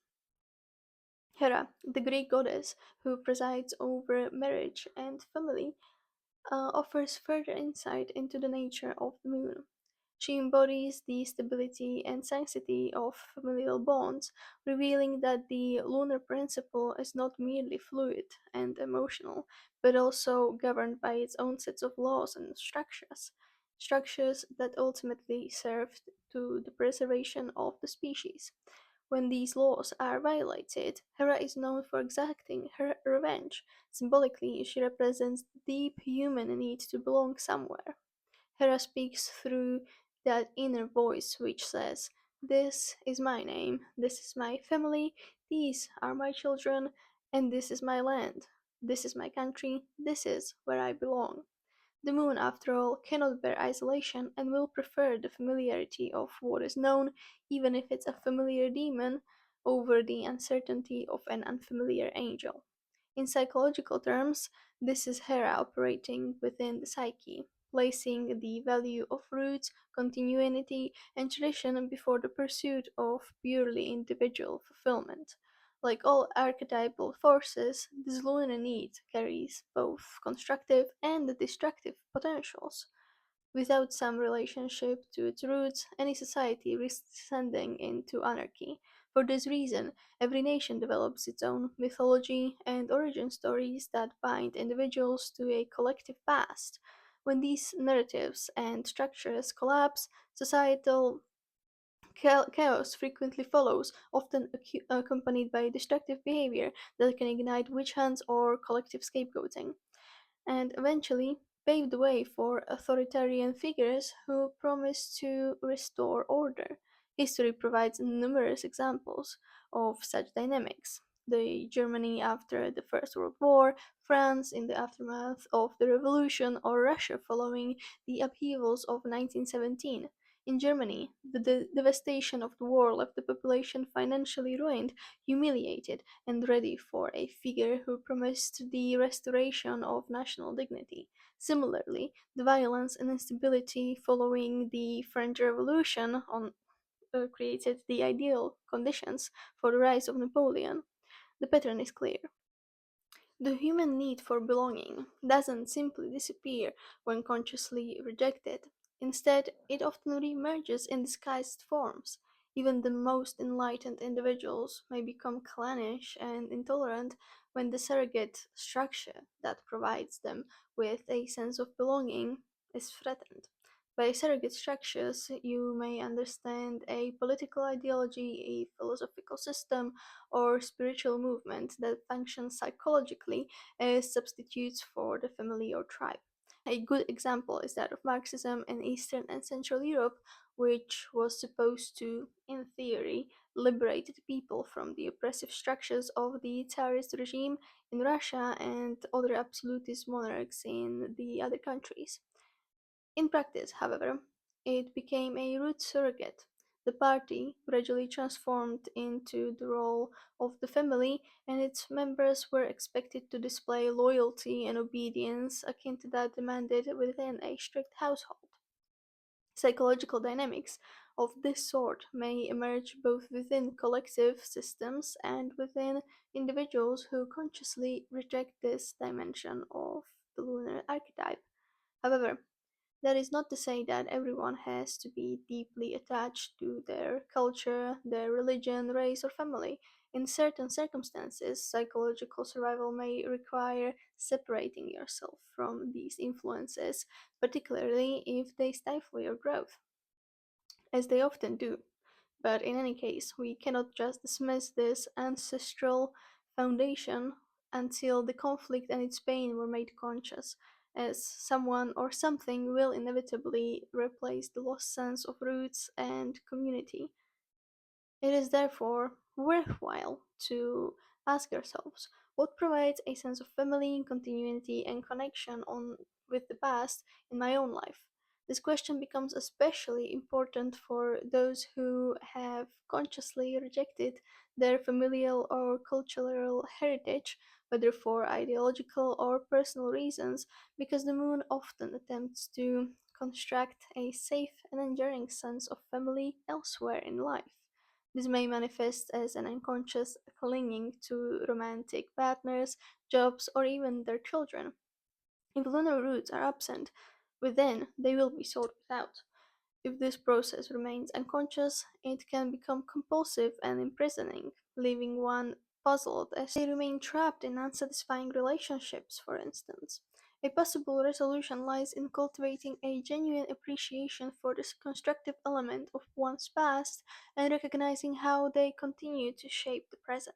Hera, the Greek goddess who presides over marriage and family, offers further insight into the nature of the moon. She embodies the stability and sanctity of familial bonds, revealing that the lunar principle is not merely fluid and emotional, but also governed by its own sets of laws and structures that ultimately serve to the preservation of the species. When these laws are violated, Hera is known for exacting her revenge. Symbolically, she represents the deep human need to belong somewhere. Hera speaks through that inner voice which says, "This is my name, this is my family, these are my children, and this is my land. This is my country, this is where I belong." The moon, after all, cannot bear isolation and will prefer the familiarity of what is known, even if it's a familiar demon, over the uncertainty of an unfamiliar angel. In psychological terms, this is Hera operating within the psyche, placing the value of roots, continuity, and tradition before the pursuit of purely individual fulfillment. Like all archetypal forces, this lunar need carries both constructive and destructive potentials. Without some relationship to its roots, any society risks descending into anarchy. For this reason, every nation develops its own mythology and origin stories that bind individuals to a collective past. When these narratives and structures collapse, societal chaos frequently follows, often accompanied by destructive behavior that can ignite witch hunts or collective scapegoating, and eventually paved the way for authoritarian figures who promised to restore order. History provides numerous examples of such dynamics. The Germany after the First World War, France in the aftermath of the Revolution, or Russia following the upheavals of 1917. In Germany, the devastation of the war left the population financially ruined, humiliated, and ready for a figure who promised the restoration of national dignity. Similarly, the violence and instability following the French Revolution created the ideal conditions for the rise of Napoleon. The pattern is clear. The human need for belonging doesn't simply disappear when consciously rejected. Instead, it often reemerges in disguised forms. Even the most enlightened individuals may become clannish and intolerant when the surrogate structure that provides them with a sense of belonging is threatened. By surrogate structures, you may understand a political ideology, a philosophical system, or spiritual movement that functions psychologically as substitutes for the family or tribe. A good example is that of Marxism in Eastern and Central Europe, which was supposed to, in theory, liberate the people from the oppressive structures of the Tsarist regime in Russia and other absolutist monarchs in the other countries. In practice, however, it became a root surrogate. The party gradually transformed into the role of the family, and its members were expected to display loyalty and obedience akin to that demanded within a strict household. Psychological dynamics of this sort may emerge both within collective systems and within individuals who consciously reject this dimension of the lunar archetype. However, that is not to say that everyone has to be deeply attached to their culture, their religion, race, or family. In certain circumstances, psychological survival may require separating yourself from these influences, particularly if they stifle your growth, as they often do. But in any case, we cannot just dismiss this ancestral foundation until the conflict and its pain were made conscious, as someone or something will inevitably replace the lost sense of roots and community. It is therefore worthwhile to ask ourselves what provides a sense of family, continuity, and connection with the past in my own life. This question becomes especially important for those who have consciously rejected their familial or cultural heritage, whether for ideological or personal reasons, because the moon often attempts to construct a safe and enduring sense of family elsewhere in life. This may manifest as an unconscious clinging to romantic partners, jobs, or even their children. If lunar roots are absent within, they will be sought without. If this process remains unconscious, it can become compulsive and imprisoning, leaving one puzzled as they remain trapped in unsatisfying relationships, for instance. A possible resolution lies in cultivating a genuine appreciation for this constructive element of one's past and recognizing how they continue to shape the present.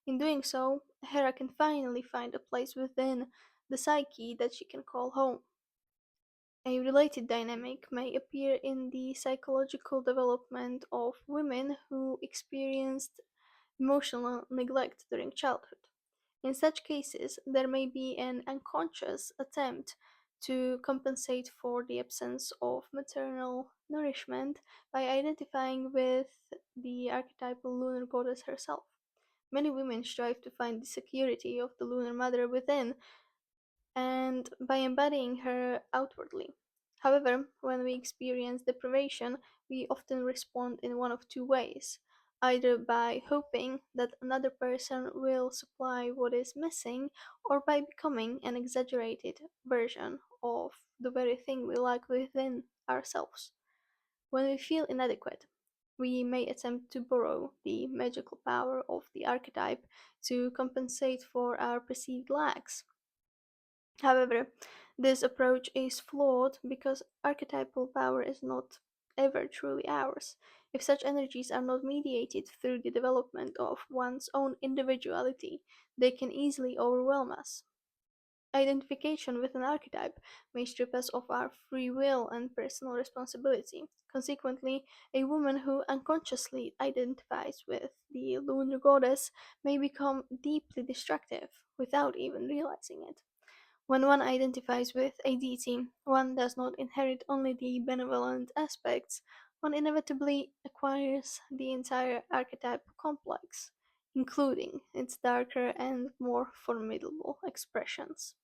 In doing so, Hera can finally find a place within the psyche that she can call home. A related dynamic may appear in the psychological development of women who experienced emotional neglect during childhood. In such cases, there may be an unconscious attempt to compensate for the absence of maternal nourishment by identifying with the archetypal lunar goddess herself. Many women strive to find the security of the lunar mother within and by embodying her outwardly. However, when we experience deprivation, we often respond in one of two ways, either by hoping that another person will supply what is missing, or by becoming an exaggerated version of the very thing we lack within ourselves. When we feel inadequate, we may attempt to borrow the magical power of the archetype to compensate for our perceived lacks. However, this approach is flawed because archetypal power is not ever truly ours. If such energies are not mediated through the development of one's own individuality, they can easily overwhelm us. Identification with an archetype may strip us of our free will and personal responsibility. Consequently, a woman who unconsciously identifies with the lunar goddess may become deeply destructive without even realizing it. When one identifies with a deity, one does not inherit only the benevolent aspects, one inevitably acquires the entire archetypal complex, including its darker and more formidable expressions.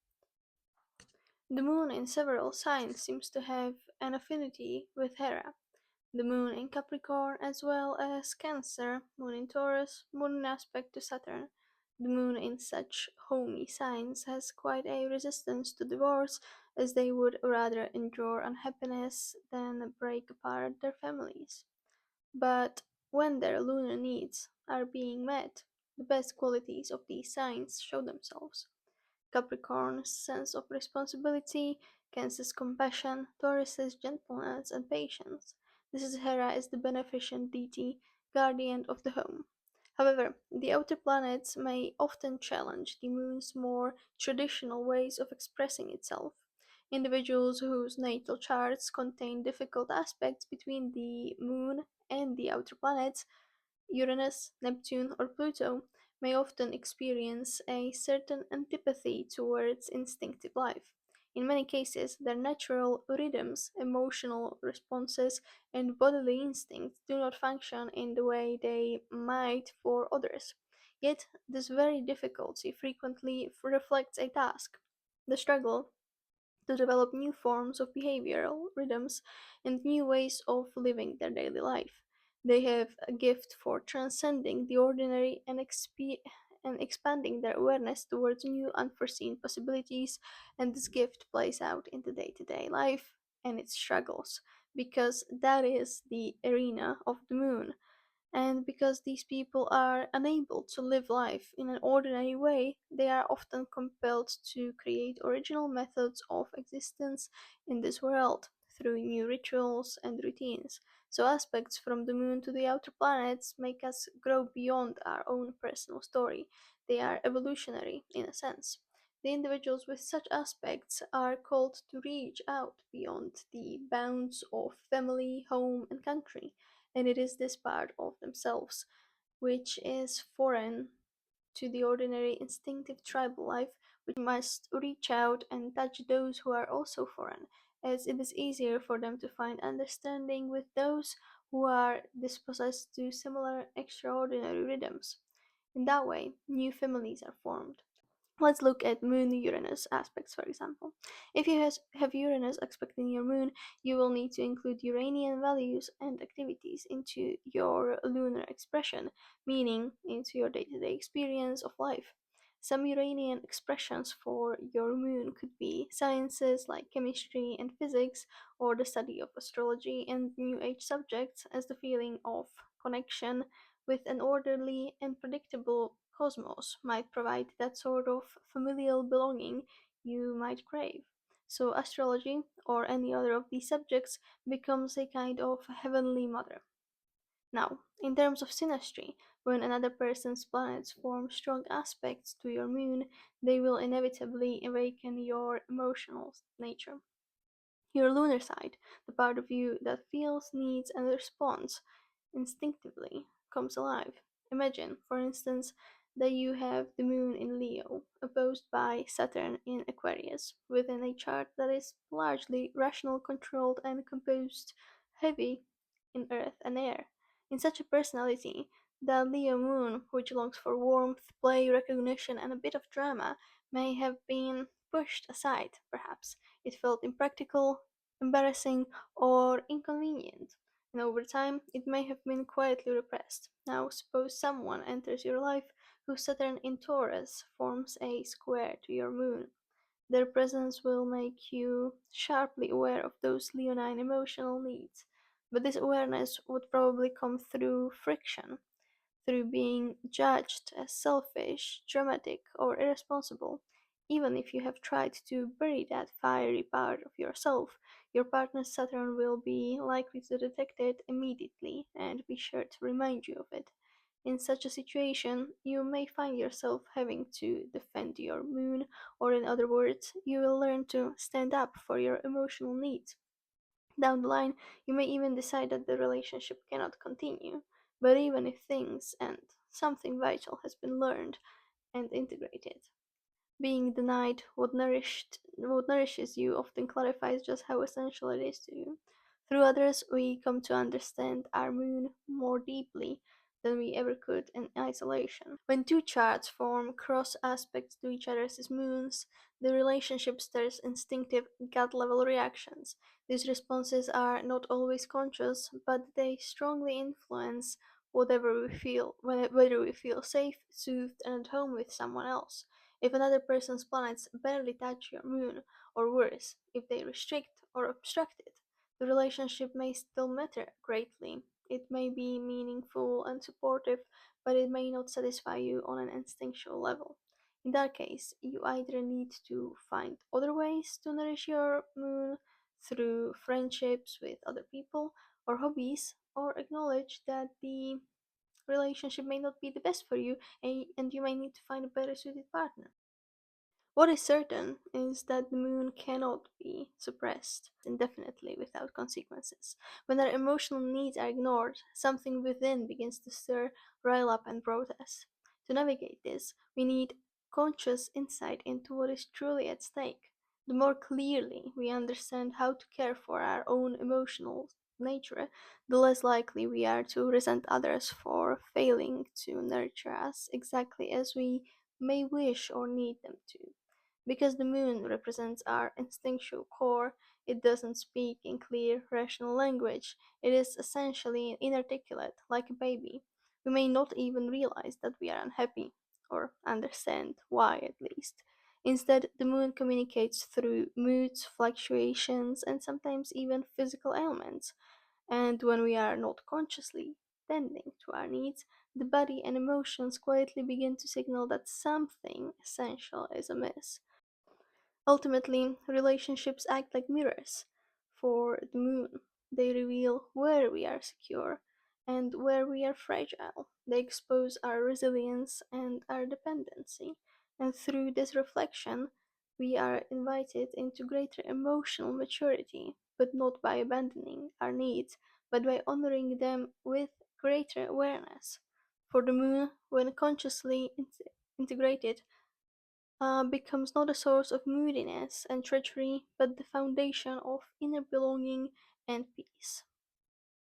The moon in several signs seems to have an affinity with Hera. The moon in Capricorn as well as Cancer, moon in Taurus, moon in aspect to Saturn. The moon in such homey signs has quite a resistance to divorce, as they would rather endure unhappiness than break apart their families. But when their lunar needs are being met, the best qualities of these signs show themselves. Capricorn's sense of responsibility, Cancer's compassion, Taurus's gentleness and patience. This is Hera as the beneficent deity, guardian of the home. However, the outer planets may often challenge the moon's more traditional ways of expressing itself. Individuals whose natal charts contain difficult aspects between the moon and the outer planets, Uranus, Neptune, or Pluto, may often experience a certain antipathy towards instinctive life. In many cases, their natural rhythms, emotional responses, and bodily instincts do not function in the way they might for others. Yet, this very difficulty frequently reflects a task, the struggle to develop new forms of behavioral rhythms and new ways of living their daily life. They have a gift for transcending the ordinary and expanding their awareness towards new unforeseen possibilities, and this gift plays out in the day to day life and its struggles, because that is the arena of the moon. And because these people are unable to live life in an ordinary way, they are often compelled to create original methods of existence in this world through new rituals and routines. So, aspects from the moon to the outer planets make us grow beyond our own personal story. They are evolutionary, in a sense. The individuals with such aspects are called to reach out beyond the bounds of family, home, and country, and it is this part of themselves which is foreign to the ordinary instinctive tribal life, which must reach out and touch those who are also foreign, as it is easier for them to find understanding with those who are dispossessed to similar extraordinary rhythms. In that way, new families are formed. Let's look at Moon Uranus aspects, for example. If you have Uranus aspect in your moon, you will need to include Uranian values and activities into your lunar expression, meaning into your day to day experience of life. Some Uranian expressions for your moon could be sciences like chemistry and physics, or the study of astrology and New Age subjects, as the feeling of connection with an orderly and predictable cosmos might provide that sort of familial belonging you might crave. So, astrology, or any other of these subjects, becomes a kind of heavenly mother. Now, in terms of synastry, when another person's planets form strong aspects to your moon, they will inevitably awaken your emotional nature. Your lunar side, the part of you that feels, needs, and responds instinctively, comes alive. Imagine, for instance, that you have the moon in Leo, opposed by Saturn in Aquarius, within a chart that is largely rational, controlled, and composed heavy in earth and air. In such a personality, the Leo moon, which longs for warmth, play, recognition, and a bit of drama, may have been pushed aside, perhaps. It felt impractical, embarrassing, or inconvenient, and over time it may have been quietly repressed. Now, suppose someone enters your life whose Saturn in Taurus forms a square to your moon. Their presence will make you sharply aware of those leonine emotional needs, but this awareness would probably come through friction, through being judged as selfish, dramatic, or irresponsible. Even if you have tried to bury that fiery part of yourself, your partner's Saturn will be likely to detect it immediately and be sure to remind you of it. In such a situation, you may find yourself having to defend your moon, or in other words, you will learn to stand up for your emotional needs. Down the line, you may even decide that the relationship cannot continue. But even if things end, something vital has been learned and integrated. Being denied what nourishes you often clarifies just how essential it is to you. Through others, we come to understand our moon more deeply than we ever could in isolation. When two charts form cross aspects to each other's moons, the relationship stirs instinctive gut level reactions. These responses are not always conscious, but they strongly influence whether we feel safe, soothed, and at home with someone else. If another person's planets barely touch your moon, or worse, if they restrict or obstruct it, the relationship may still matter greatly. It may be meaningful and supportive, but it may not satisfy you on an instinctual level. In that case, you either need to find other ways to nourish your moon through friendships with other people or hobbies, or acknowledge that the relationship may not be the best for you, and you may need to find a better suited partner. What is certain is that the moon cannot be suppressed indefinitely without consequences. When our emotional needs are ignored, something within begins to stir, rile up, and protest. To navigate this, we need conscious insight into what is truly at stake. The more clearly we understand how to care for our own emotional nature, the less likely we are to resent others for failing to nurture us exactly as we may wish or need them to. Because the moon represents our instinctual core, it doesn't speak in clear, rational language. It is essentially inarticulate, like a baby. We may not even realize that we are unhappy, or understand why at least. Instead, the moon communicates through moods, fluctuations, and sometimes even physical ailments. And when we are not consciously tending to our needs, the body and emotions quietly begin to signal that something essential is amiss. Ultimately, relationships act like mirrors for the moon. They reveal where we are secure and where we are fragile. They expose our resilience and our dependency. And through this reflection, we are invited into greater emotional maturity, but not by abandoning our needs, but by honoring them with greater awareness. For the moon, when consciously integrated, becomes not a source of moodiness and treachery, but the foundation of inner belonging and peace.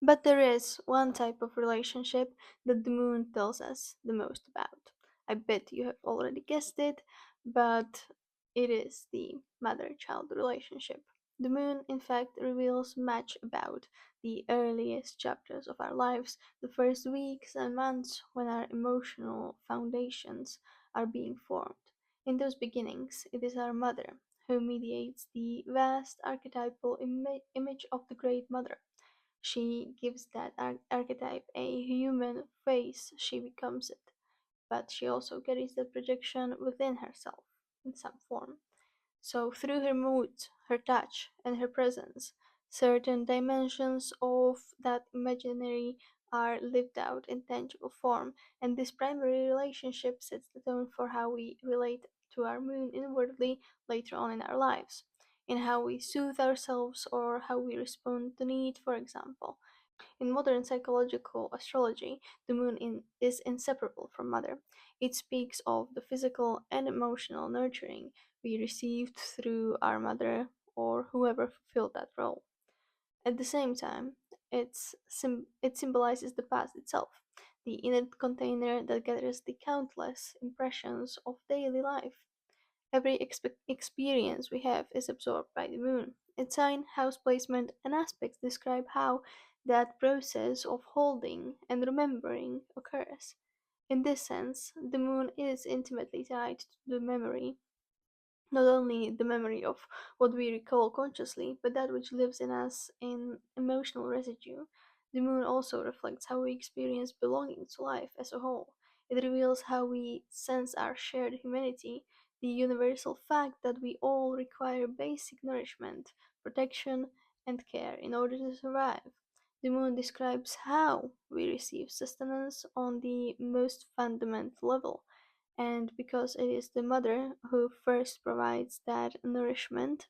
But there is one type of relationship that the moon tells us the most about. I bet you have already guessed it, but it is the mother child relationship. The moon, in fact, reveals much about the earliest chapters of our lives, the first weeks and months when our emotional foundations are being formed. In those beginnings, it is our mother who mediates the vast archetypal image of the Great Mother. She gives that archetype a human face, she becomes it, but she also carries that projection within herself in some form. So, through her mood, her touch, and her presence, certain dimensions of that imaginary are lived out in tangible form, and this primary relationship sets the tone for how we relate to our moon inwardly later on in our lives, in how we soothe ourselves or how we respond to need, for example. In modern psychological astrology, the moon is inseparable from mother. It speaks of the physical and emotional nurturing we received through our mother or whoever fulfilled that role. At the same time, it symbolizes the past itself, the inner container that gathers the countless impressions of daily life. Every experience we have is absorbed by the moon. Its sign, house placement, and aspects describe how that process of holding and remembering occurs. In this sense, the moon is intimately tied to the memory, not only the memory of what we recall consciously, but that which lives in us in emotional residue. The moon also reflects how we experience belonging to life as a whole. It reveals how we sense our shared humanity, the universal fact that we all require basic nourishment, protection, and care in order to survive. The moon describes how we receive sustenance on the most fundamental level, and because it is the mother who first provides that nourishment,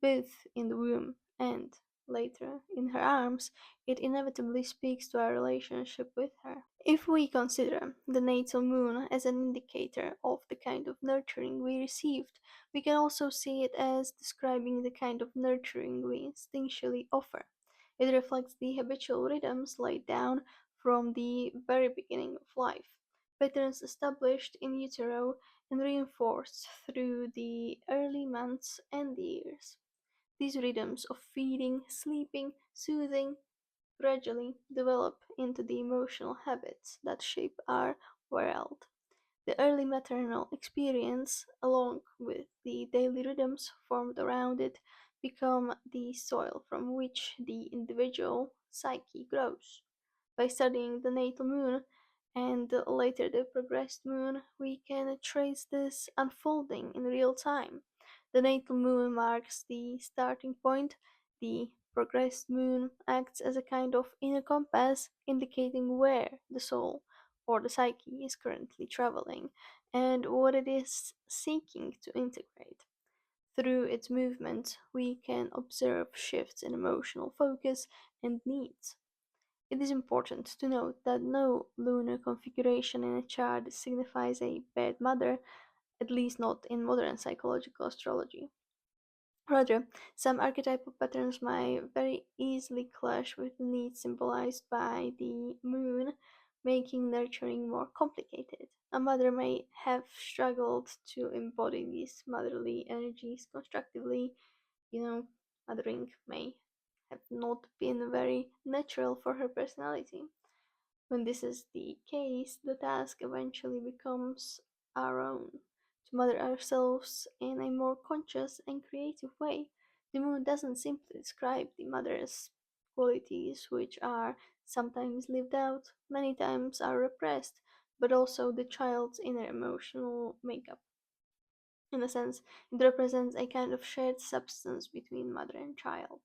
both in the womb and later in her arms, it inevitably speaks to our relationship with her. If we consider the natal moon as an indicator of the kind of nurturing we received, we can also see it as describing the kind of nurturing we instinctually offer. It reflects the habitual rhythms laid down from the very beginning of life, patterns established in utero and reinforced through the early months and years. These rhythms of feeding, sleeping, soothing gradually develop into the emotional habits that shape our world. The early maternal experience, along with the daily rhythms formed around it, become the soil from which the individual psyche grows. By studying the natal moon and later the progressed moon, we can trace this unfolding in real time. The natal moon marks the starting point. The progressed moon acts as a kind of inner compass, indicating where the soul or the psyche is currently traveling and what it is seeking to integrate. Through its movement, we can observe shifts in emotional focus and needs. It is important to note that no lunar configuration in a chart signifies a bad mother, at least not in modern psychological astrology. Rather, some archetypal patterns might very easily clash with the needs symbolized by the moon, making nurturing more complicated. A mother may have struggled to embody these motherly energies constructively. You know, mothering may have not been very natural for her personality. When this is the case, the task eventually becomes our own, to mother ourselves in a more conscious and creative way. The moon doesn't simply describe the mother's qualities, which are sometimes lived out, many times are repressed, but also the child's inner emotional makeup. In a sense, it represents a kind of shared substance between mother and child.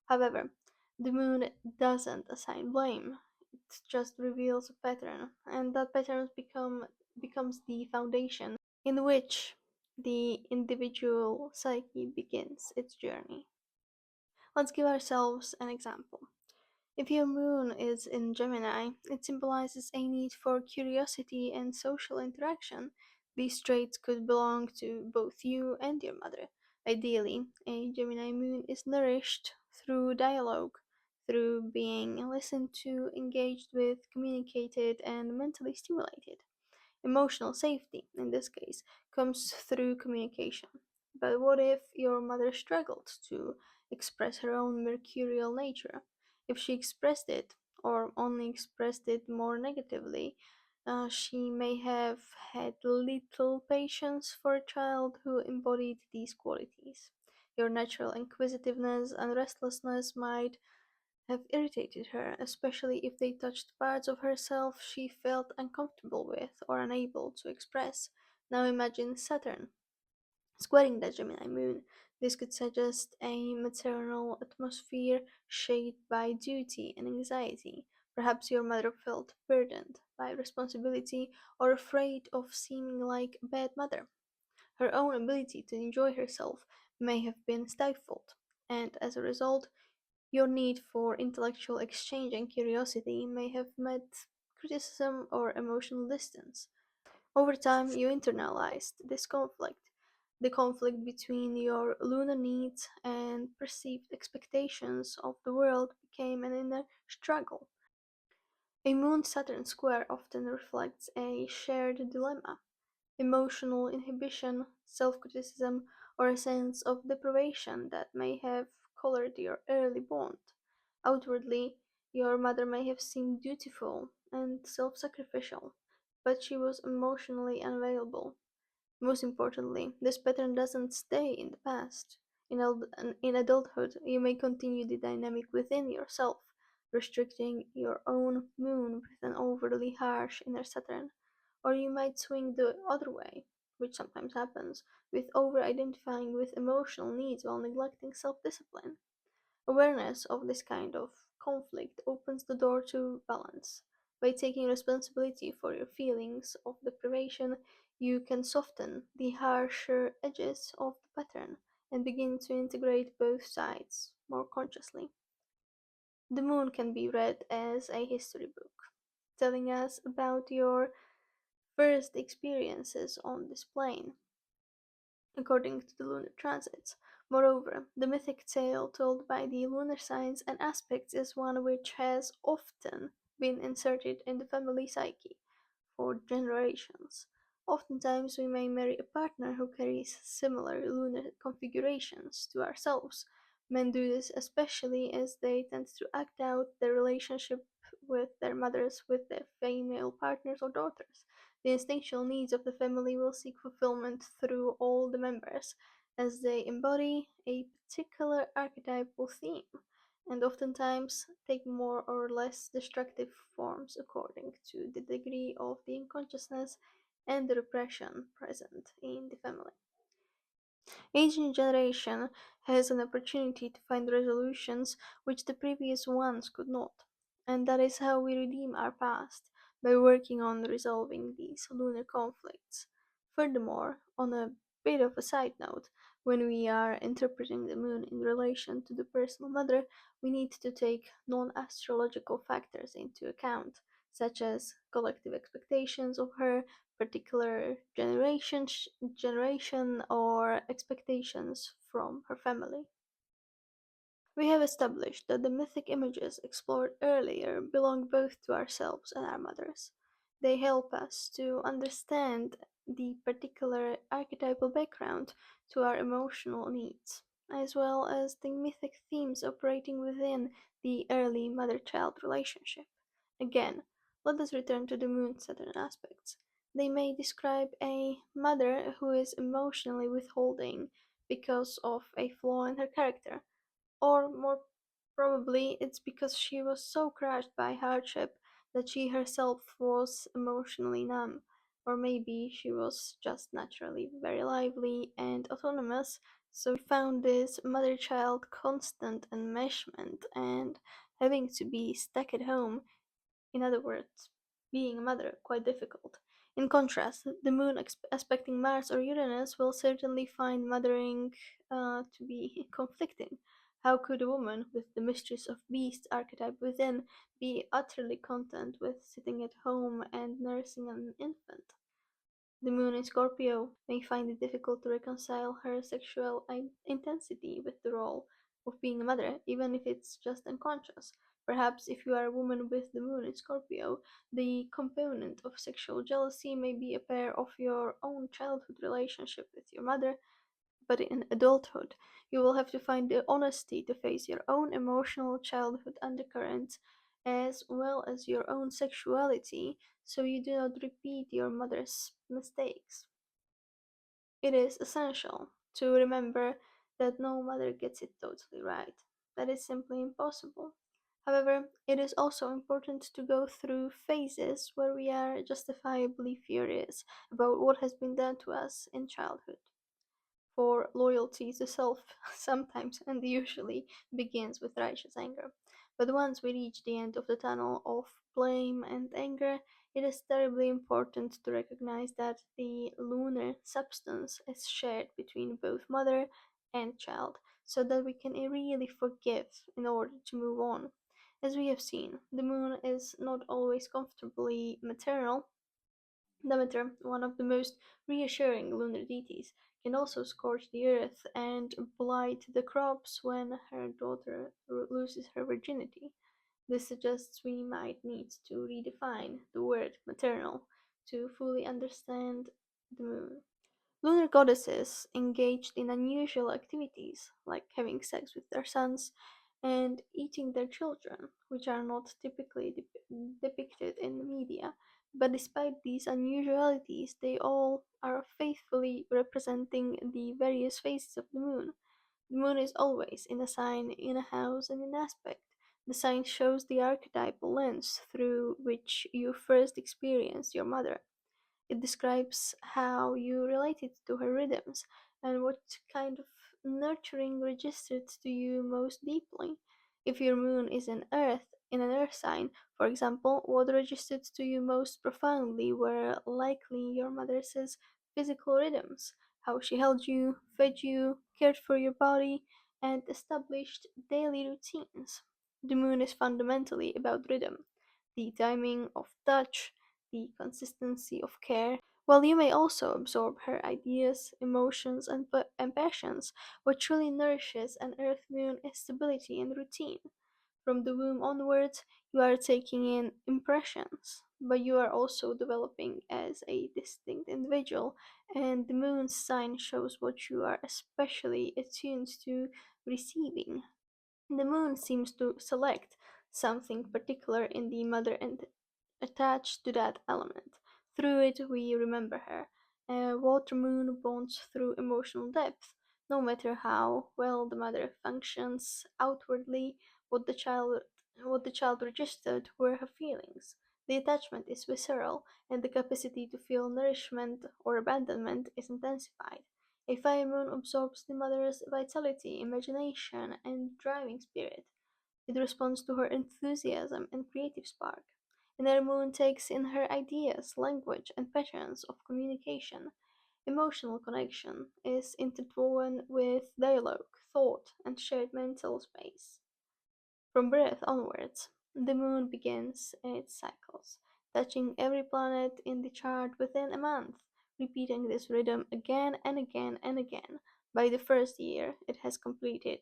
However, the moon doesn't assign blame. It just reveals a pattern, and that pattern becomes the foundation in which the individual psyche begins its journey. Let's give ourselves an example. If your moon is in Gemini, it symbolizes a need for curiosity and social interaction. These traits could belong to both you and your mother. Ideally, a Gemini moon is nourished through dialogue, through being listened to, engaged with, communicated, and mentally stimulated. Emotional safety, in this case, comes through communication. But what if your mother struggled to express her own mercurial nature? If she expressed it, or only expressed it more negatively, she may have had little patience for a child who embodied these qualities. Your natural inquisitiveness and restlessness might have irritated her, especially if they touched parts of herself she felt uncomfortable with or unable to express. Now imagine Saturn squaring the Gemini moon. This could suggest a maternal atmosphere shaped by duty and anxiety. Perhaps your mother felt burdened by responsibility or afraid of seeming like a bad mother. Her own ability to enjoy herself may have been stifled, and as a result, your need for intellectual exchange and curiosity may have met criticism or emotional distance. Over time, you internalized this conflict. The conflict between your lunar needs and perceived expectations of the world became an inner struggle. A Moon Saturn square often reflects a shared dilemma: emotional inhibition, self criticism, or a sense of deprivation that may have colored your early bond. Outwardly, your mother may have seemed dutiful and self sacrificial, but she was emotionally unavailable. Most importantly, this pattern doesn't stay in the past. In adulthood, you may continue the dynamic within yourself, restricting your own moon with an overly harsh inner Saturn. Or you might swing the other way, which sometimes happens, with over identifying with emotional needs while neglecting self discipline. Awareness of this kind of conflict opens the door to balance. By taking responsibility for your feelings of deprivation, you can soften the harsher edges of the pattern and begin to integrate both sides more consciously. The moon can be read as a history book, telling us about your first experiences on this plane, according to the lunar transits. Moreover, the mythic tale told by the lunar signs and aspects is one which has often been inserted in the family psyche for generations. Oftentimes, we may marry a partner who carries similar lunar configurations to ourselves. Men do this especially as they tend to act out their relationship with their mothers, with their female partners or daughters. The instinctual needs of the family will seek fulfillment through all the members, as they embody a particular archetypal theme, and oftentimes take more or less destructive forms according to the degree of the unconsciousness and the repression present in the family. Each new generation has an opportunity to find resolutions which the previous ones could not, and that is how we redeem our past, by working on resolving these lunar conflicts. Furthermore, on a bit of a side note, when we are interpreting the moon in relation to the personal mother, we need to take non astrological factors into account, such as collective expectations of her, particular generation or expectations from her family. We have established that the mythic images explored earlier belong both to ourselves and our mothers. They help us to understand the particular archetypal background to our emotional needs, as well as the mythic themes operating within the early mother child relationship. Again, let us return to the moon Saturn aspects. They may describe a mother who is emotionally withholding because of a flaw in her character, or more probably it's because she was so crushed by hardship that she herself was emotionally numb. Or maybe she was just naturally very lively and autonomous, So we found this mother child constant enmeshment and having to be stuck at home, in other words, being a mother, quite difficult. In contrast, the moon aspecting Mars or Uranus will certainly find mothering to be conflicting. How could a woman with the mistress of beast archetype within be utterly content with sitting at home and nursing an infant? The moon in Scorpio may find it difficult to reconcile her sexual intensity with the role of being a mother, even if it's just unconscious. Perhaps if you are a woman with the moon in Scorpio, the component of sexual jealousy may be a pair of your own childhood relationship with your mother, but in adulthood, you will have to find the honesty to face your own emotional childhood undercurrents as well as your own sexuality so you do not repeat your mother's mistakes. It is essential to remember that no mother gets it totally right. That is simply impossible. However, it is also important to go through phases where we are justifiably furious about what has been done to us in childhood. For loyalty to self sometimes and usually begins with righteous anger. But once we reach the end of the tunnel of blame and anger, it is terribly important to recognize that the lunar substance is shared between both mother and child, so that we can really forgive in order to move on. As we have seen, the moon is not always comfortably maternal. Demeter, one of the most reassuring lunar deities, can also scorch the earth and blight the crops when her daughter loses her virginity. This suggests we might need to redefine the word maternal to fully understand the moon. Lunar goddesses engaged in unusual activities like having sex with their sons and eating their children, which are not typically depicted in the media. But despite these unusualities, they all are faithfully representing the various phases of the moon. The moon is always in a sign, in a house, and in aspect. The sign shows the archetypal lens through which you first experience your mother. It describes how you related to her rhythms and what kind of nurturing registered to you most deeply. If your moon is in an earth sign, for example, what registered to you most profoundly were likely your mother's physical rhythms, how she held you, fed you, cared for your body, and established daily routines. The moon is fundamentally about rhythm, the timing of touch, the consistency of care, while you may also absorb her ideas, emotions, and passions, what truly nourishes an earth moon is stability and routine. From the womb onwards, you are taking in impressions, but you are also developing as a distinct individual, and the moon's sign shows what you are especially attuned to receiving. The moon seems to select something particular in the mother and attach to that element. Through it, we remember her. A water moon bonds through emotional depth. No matter how well the mother functions outwardly, what the child what the child registered were her feelings. The attachment is visceral, and the capacity to feel nourishment or abandonment is intensified. A fire moon absorbs the mother's vitality, imagination, and driving spirit. It responds to her enthusiasm and creative spark. And her moon takes in her ideas, language, and patterns of communication. Emotional connection is interwoven with dialogue, thought, and shared mental space. From birth onwards, the moon begins its cycles, touching every planet in the chart within a month, repeating this rhythm again and again and again. By the first year, it has completed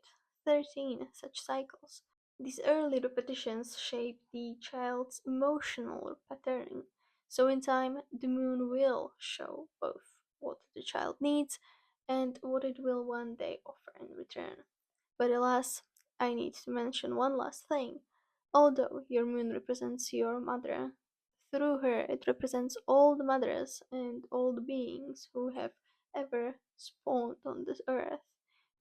13 such cycles. These early repetitions shape the child's emotional patterning, so in time the moon will show both what the child needs and what it will one day offer in return. But alas, I need to mention one last thing. Although your moon represents your mother, through her it represents all the mothers and all the beings who have ever spawned on this earth.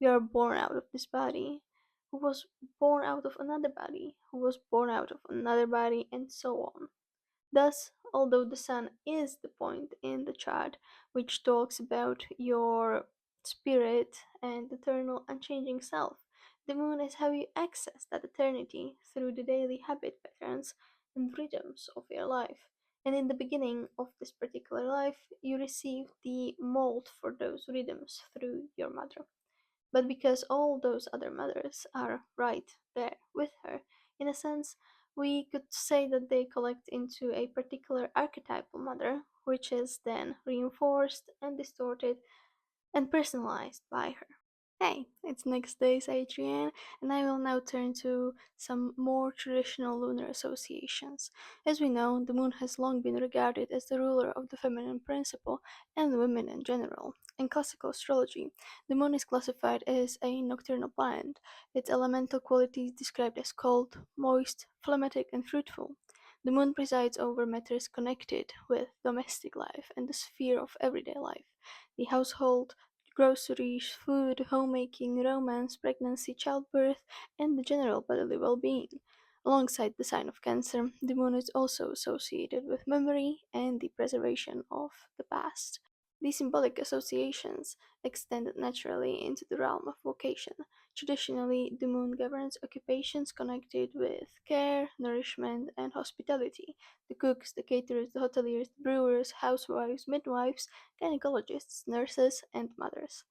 We are born out of this body, who was born out of another body, who was born out of another body, and so on. Thus, although the sun is the point in the chart which talks about your spirit, and eternal unchanging self. The moon is how you access that eternity through the daily habit patterns and rhythms of your life. And in the beginning of this particular life, you receive the mold for those rhythms through your mother. But because all those other mothers are right there with her, in a sense, we could say that they collect into a particular archetypal mother, which is then reinforced and distorted and personalized by her. Hey, it's next day's Adrian, and I will now turn to some more traditional lunar associations. As we know, the moon has long been regarded as the ruler of the feminine principle and women in general. In classical astrology, the moon is classified as a nocturnal planet, its elemental qualities described as cold, moist, phlegmatic, and fruitful. The moon presides over matters connected with domestic life and the sphere of everyday life, the household, groceries, food, homemaking, romance, pregnancy, childbirth, and the general bodily well being. Alongside the sign of Cancer, the moon is also associated with memory and the preservation of the past. These symbolic associations extend naturally into the realm of vocation. Traditionally, the moon governs occupations connected with care, nourishment, and hospitality. The cooks, the caterers, the hoteliers, the brewers, housewives, midwives, gynecologists, nurses, and mothers.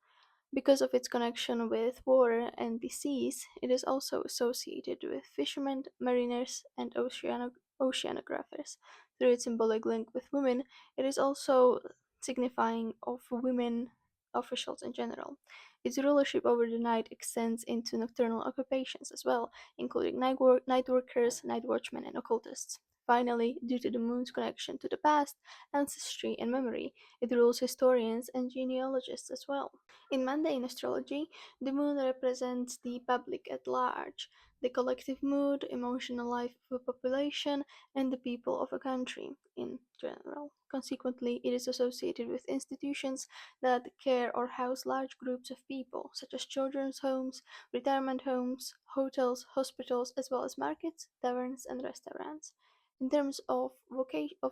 Because of its connection with water and the seas, it is also associated with fishermen, mariners, and oceanographers. Through its symbolic link with women, it is also signifying of women officials in general. Its rulership over the night extends into nocturnal occupations as well, including night workers, night watchmen, and occultists. Finally, due to the moon's connection to the past, ancestry, and memory, it rules historians and genealogists as well. In mundane astrology, the moon represents the public at large, the collective mood, emotional life of a population, and the people of a country in general. Consequently, it is associated with institutions that care or house large groups of people, such as children's homes, retirement homes, hotels, hospitals, as well as markets, taverns, and restaurants. In terms of,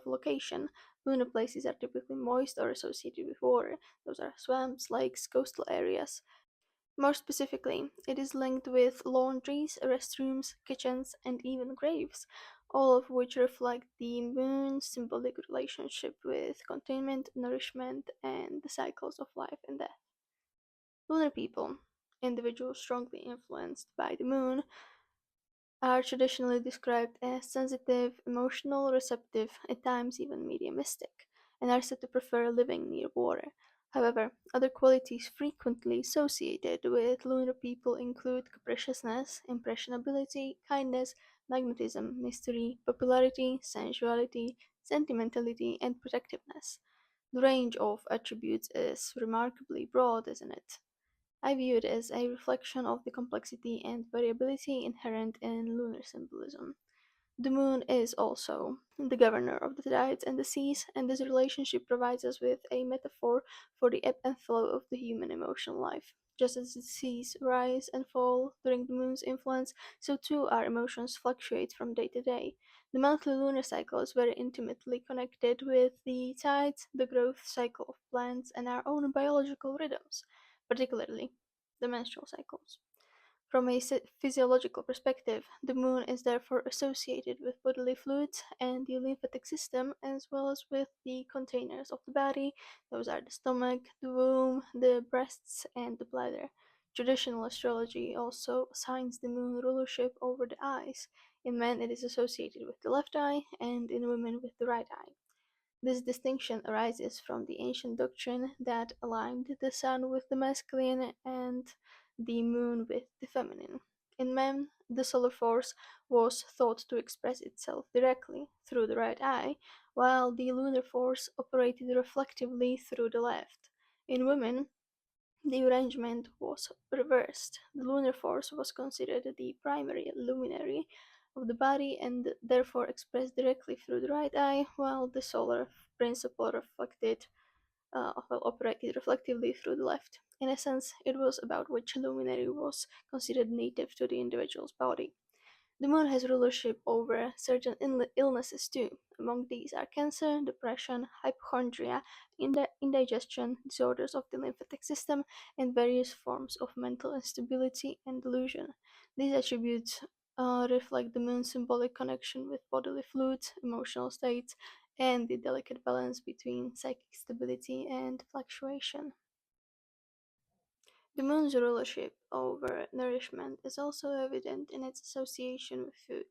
location, lunar places are typically moist or associated with water. Those are swamps, lakes, coastal areas. More specifically, it is linked with laundries, restrooms, kitchens, and even graves, all of which reflect the moon's symbolic relationship with containment, nourishment, and the cycles of life and death. Lunar people, individuals strongly influenced by the moon, are traditionally described as sensitive, emotional, receptive, at times even mediumistic, and are said to prefer living near water. However, other qualities frequently associated with lunar people include capriciousness, impressionability, kindness, magnetism, mystery, popularity, sensuality, sentimentality, and protectiveness. The range of attributes is remarkably broad, isn't it? I view it as a reflection of the complexity and variability inherent in lunar symbolism. The moon is also the governor of the tides and the seas, and this relationship provides us with a metaphor for the ebb and flow of the human emotional life. Just as the seas rise and fall during the moon's influence, so too our emotions fluctuate from day to day. The monthly lunar cycle is very intimately connected with the tides, the growth cycle of plants, and our own biological rhythms, particularly the menstrual cycles. From a physiological perspective, the moon is therefore associated with bodily fluids and the lymphatic system, as well as with the containers of the body. Those are the stomach, the womb, the breasts, and the bladder. Traditional astrology also assigns the moon rulership over the eyes. In men, it is associated with the left eye, and in women, with the right eye. This distinction arises from the ancient doctrine that aligned the sun with the masculine and the moon with the feminine. In men, the solar force was thought to express itself directly through the right eye, while the lunar force operated reflectively through the left. In women, the arrangement was reversed. The lunar force was considered the primary luminary of the body and therefore expressed directly through the right eye, while the solar principle operated reflectively through the left. In essence, it was about which luminary was considered native to the individual's body. The moon has rulership over certain illnesses too. among these are cancer, depression, hypochondria, indigestion, disorders of the lymphatic system, and various forms of mental instability and delusion. These attributes reflect the moon's symbolic connection with bodily fluids, emotional states, and the delicate balance between psychic stability and fluctuation. The moon's rulership over nourishment is also evident in its association with food.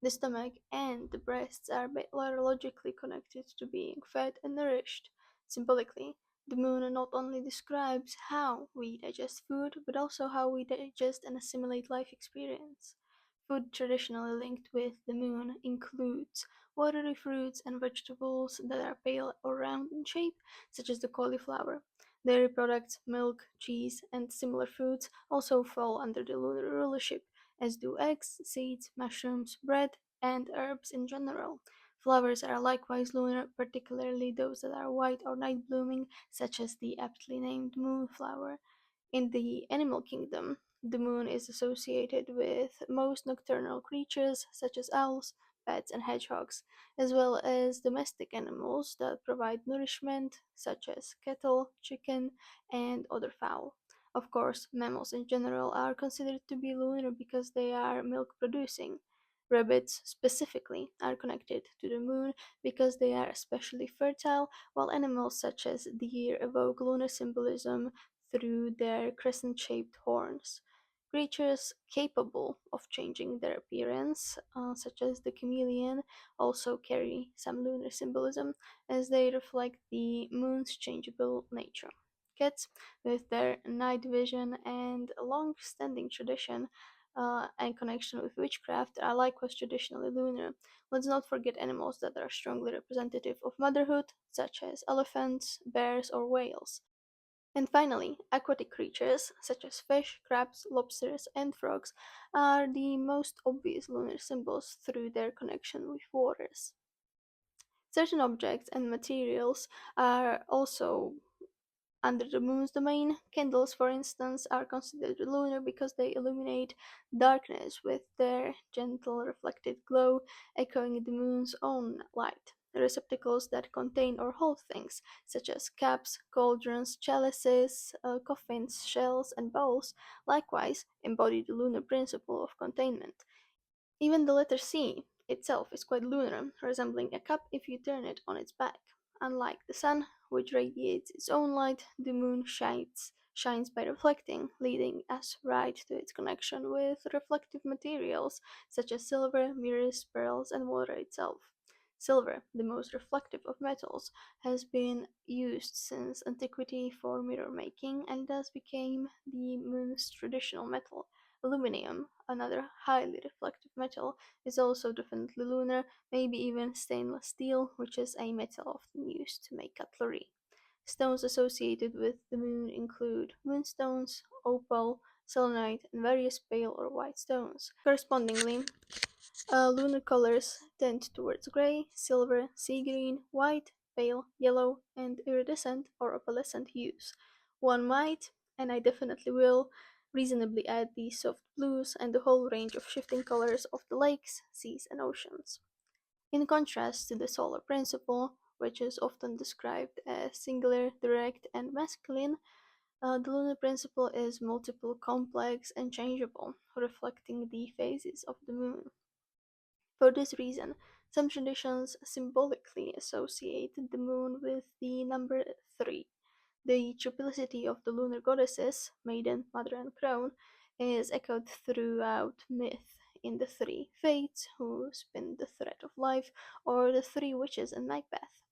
The stomach and the breasts are biologically connected to being fed and nourished. Symbolically, the moon not only describes how we digest food, but also how we digest and assimilate life experience. Food traditionally linked with the moon includes watery fruits and vegetables that are pale or round in shape, such as the cauliflower. Dairy products, milk, cheese, and similar foods also fall under the lunar rulership, as do eggs, seeds, mushrooms, bread, and herbs in general. Flowers are likewise lunar, particularly those that are white or night blooming, such as the aptly named moonflower. In the animal kingdom, the moon is associated with most nocturnal creatures, such as owls, bats, and hedgehogs, as well as domestic animals that provide nourishment, such as cattle, chicken, and other fowl. Of course, mammals in general are considered to be lunar because they are milk producing. Rabbits, specifically, are connected to the moon because they are especially fertile, while animals such as deer evoke lunar symbolism through their crescent shaped horns. Creatures capable of changing their appearance, such as the chameleon, also carry some lunar symbolism as they reflect the moon's changeable nature. Cats, with their night vision and long standing tradition and connection with witchcraft, are likewise traditionally lunar. Let's not forget animals that are strongly representative of motherhood, such as elephants, bears, or whales. And finally, aquatic creatures such as fish, crabs, lobsters, and frogs are the most obvious lunar symbols through their connection with waters. Certain objects and materials are also under the moon's domain. Candles, for instance, are considered lunar because they illuminate darkness with their gentle reflected glow, echoing the moon's own light. Receptacles that contain or hold things, such as cups, cauldrons, chalices, coffins, shells, and bowls, likewise embody the lunar principle of containment. Even the letter C itself is quite lunar, resembling a cup if you turn it on its back. Unlike the sun, which radiates its own light, the moon shines by reflecting, leading us right to its connection with reflective materials such as silver, mirrors, pearls, and water itself. Silver, the most reflective of metals, has been used since antiquity for mirror making and thus became the moon's traditional metal. Aluminium, another highly reflective metal, is also definitely lunar, maybe even stainless steel, which is a metal often used to make cutlery. Stones associated with the moon include moonstones, opal, selenite, and various pale or white stones. Correspondingly, lunar colors tend towards gray, silver, sea green, white, pale, yellow, and iridescent or opalescent hues. One might, and I definitely will, reasonably add the soft blues and the whole range of shifting colors of the lakes, seas, and oceans. In contrast to the solar principle, which is often described as singular, direct, and masculine, the lunar principle is multiple, complex, and changeable, reflecting the phases of the moon. For this reason, some traditions symbolically associate the moon with the number 3. The triplicity of the lunar goddesses, Maiden, Mother, and Crone, is echoed throughout myth in the three fates who spin the thread of life, or the three witches in Macbeth.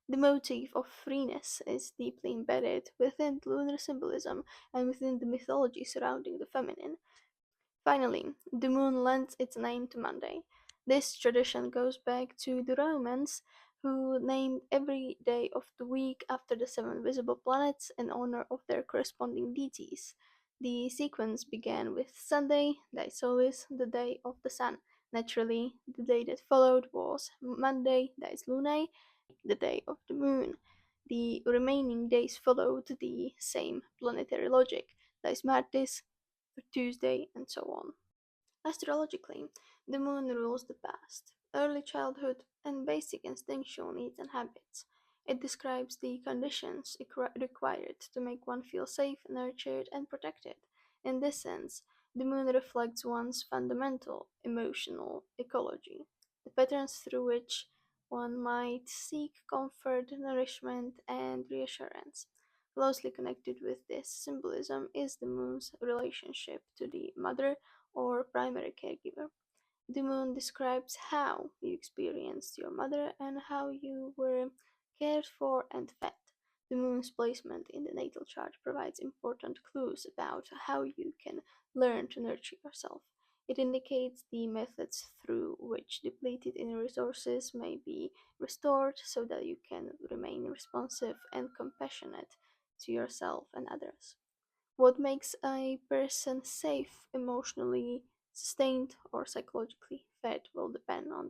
The motif of freeness is deeply embedded within lunar symbolism and within the mythology surrounding the feminine. Finally, the moon lends its name to Monday. This tradition goes back to the Romans, who named every day of the week after the seven visible planets in honor of their corresponding deities. The sequence began with Sunday, Dies Solis, the day of the sun. Naturally, the day that followed was Monday, Dies Lunae, the day of the moon. The remaining days followed the same planetary logic, Dies Martis, for Tuesday, and so on. Astrologically, the moon rules the past. early childhood, and basic instinctual needs and habits. It describes the conditions required to make one feel safe, nurtured, and protected. In this sense, the moon reflects one's fundamental emotional ecology, the patterns through which one might seek comfort, nourishment, and reassurance. Closely connected with this symbolism is the moon's relationship to the mother or primary caregiver. The moon describes how you experienced your mother and how you were cared for and fed. The moon's placement in the natal chart provides important clues about how you can learn to nurture yourself. It indicates the methods through which depleted inner resources may be restored so that you can remain responsive and compassionate to yourself and others. What makes a person safe, emotionally sustained, or psychologically fed will depend on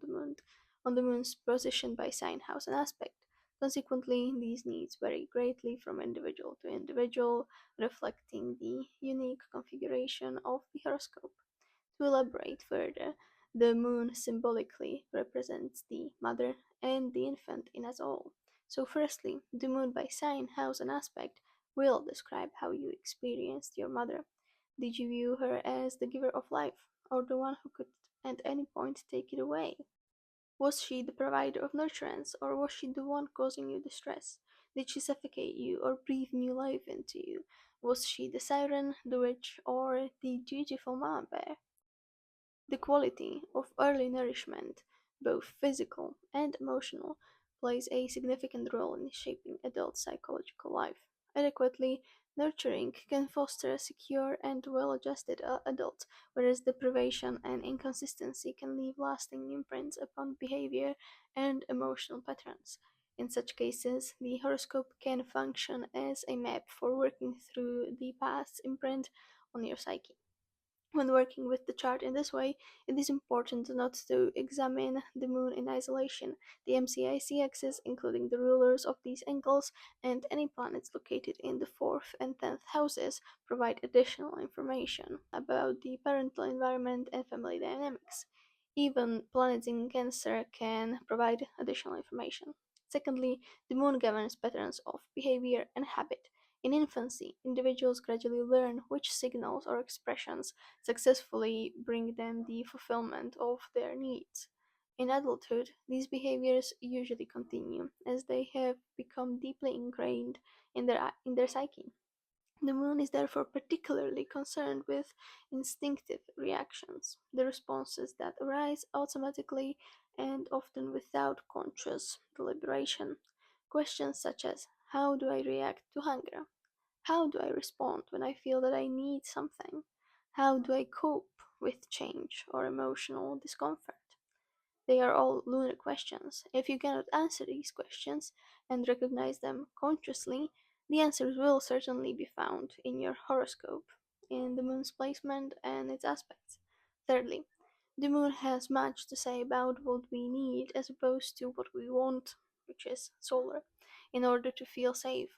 the moon's position by sign, house, and aspect. Consequently, these needs vary greatly from individual to individual, reflecting the unique configuration of the horoscope. To elaborate further, the moon symbolically represents the mother and the infant in us all. So, firstly, the moon by sign, house, and aspect will describe how you experienced your mother. Did you view her as the giver of life, or the one who could at any point take it away? Was she the provider of nurturance, or was she the one causing you distress? Did she suffocate you or breathe new life into you? Was she the siren, the witch, or the dutiful mama bear? The quality of early nourishment, both physical and emotional, plays a significant role in shaping adult psychological life. Adequately nurturing can foster a secure and well adjusted adult, whereas deprivation and inconsistency can leave lasting imprints upon behavior and emotional patterns. In such cases, the horoscope can function as a map for working through the past imprint on your psyche. When working with the chart in this way, it is important not to examine the moon in isolation. The MCIC axis, including the rulers of these angles and any planets located in the 4th and 10th houses, provide additional information about the parental environment and family dynamics. Even planets in Cancer can provide additional information. Secondly, the moon governs patterns of behavior and habit. In infancy, individuals gradually learn which signals or expressions successfully bring them the fulfillment of their needs. In adulthood, these behaviors usually continue as they have become deeply ingrained in their psyche. The moon is therefore particularly concerned with instinctive reactions, the responses that arise automatically and often without conscious deliberation. Questions such as, how do I react to hunger? How do I respond when I feel that I need something? How do I cope with change or emotional discomfort? They are all lunar questions. If you cannot answer these questions and recognize them consciously, the answers will certainly be found in your horoscope, in the moon's placement and its aspects. Thirdly, the moon has much to say about what we need as opposed to what we want, which is solar, in order to feel safe.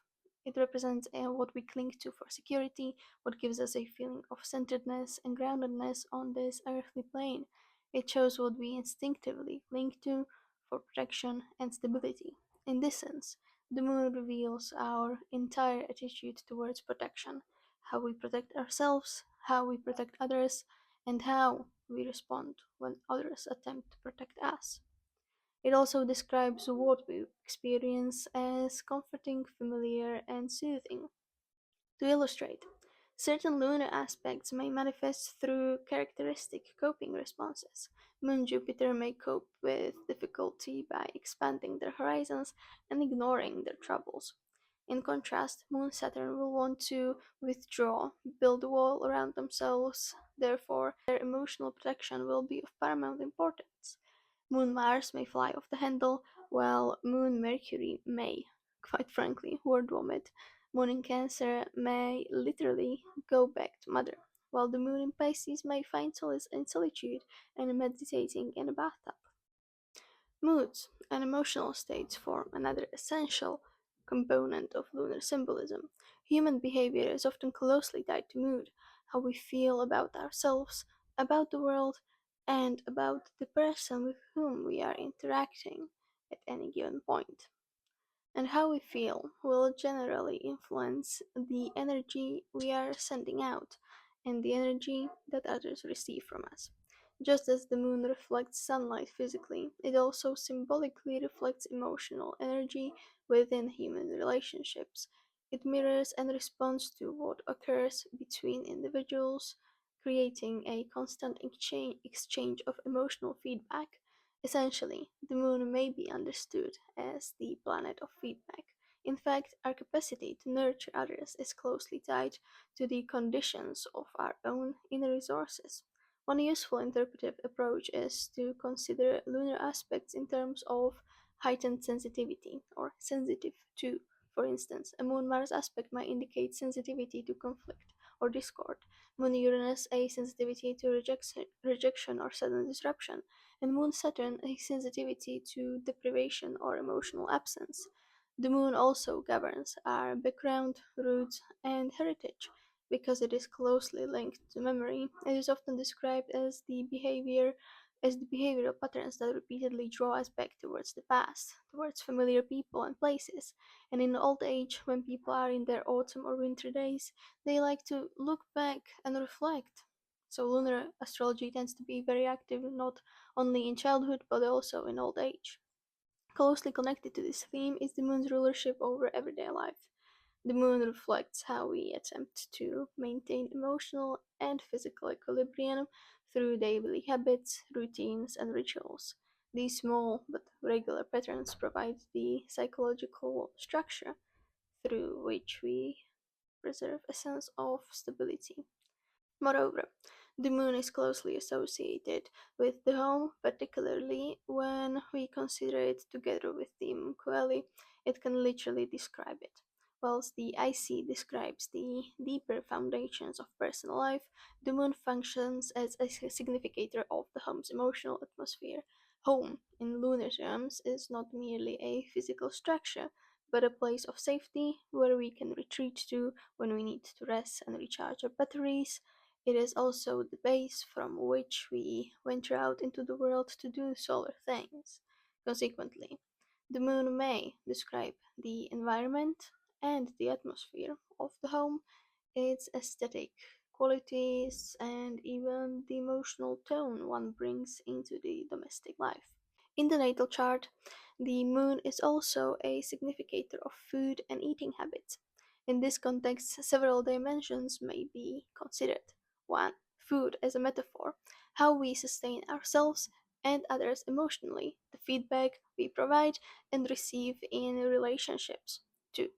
It represents what we cling to for security, what gives us a feeling of centeredness and groundedness on this earthly plane. It shows what we instinctively link to for protection and stability. In this sense, the moon reveals our entire attitude towards protection, how we protect ourselves, how we protect others, and how we respond when others attempt to protect us. It also describes what we experience as comforting, familiar, and soothing. To illustrate, certain lunar aspects may manifest through characteristic coping responses. Moon Jupiter may cope with difficulty by expanding their horizons and ignoring their troubles. In contrast, Moon Saturn will want to withdraw, build a wall around themselves, therefore, their emotional protection will be of paramount importance. Moon Mars may fly off the handle, while Moon Mercury may, quite frankly, word vomit. Moon in Cancer may literally go back to mother, while the moon in Pisces may find solace in solitude and meditating in a bathtub. Moods and emotional states form another essential component of lunar symbolism. Human behavior is often closely tied to mood, how we feel about ourselves, about the world, and about the person with whom we are interacting at any given point. And how we feel will generally influence the energy we are sending out and the energy that others receive from us. Just as the moon reflects sunlight physically, it also symbolically reflects emotional energy within human relationships. It mirrors and responds to what occurs between individuals, creating a constant exchange of emotional feedback. Essentially, the moon may be understood as the planet of feedback. In fact, our capacity to nurture others is closely tied to the conditions of our own inner resources. One useful interpretive approach is to consider lunar aspects in terms of heightened sensitivity or sensitive to. For instance, a Moon Mars aspect might indicate sensitivity to conflict or discord, Moon Uranus a sensitivity to rejection or sudden disruption, and Moon Saturn a sensitivity to deprivation or emotional absence. The moon also governs our background, roots, and heritage. Because it is closely linked to memory, it is often described as the behavioral patterns that repeatedly draw us back towards the past, towards familiar people and places. And in old age, when people are in their autumn or winter days, they like to look back and reflect. So lunar astrology tends to be very active not only in childhood but also in old age. Closely connected to this theme is the moon's rulership over everyday life. The moon reflects how we attempt to maintain emotional and physical equilibrium through daily habits, routines, and rituals. These small but regular patterns provide the psychological structure through which we preserve a sense of stability. Moreover, the moon is closely associated with the home, particularly when we consider it together with the Mkweli. It can literally describe it. Whilst the IC describes the deeper foundations of personal life, the moon functions as a significator of the home's emotional atmosphere. Home, in lunar terms, is not merely a physical structure, but a place of safety where we can retreat to when we need to rest and recharge our batteries. It is also the base from which we venture out into the world to do solar things. Consequently, the moon may describe the environment and the atmosphere of the home, its aesthetic qualities, and even the emotional tone one brings into the domestic life. In the natal chart, the moon is also a significator of food and eating habits. In this context, several dimensions may be considered. 1. Food as a metaphor, how we sustain ourselves and others emotionally, the feedback we provide and receive in relationships. 2.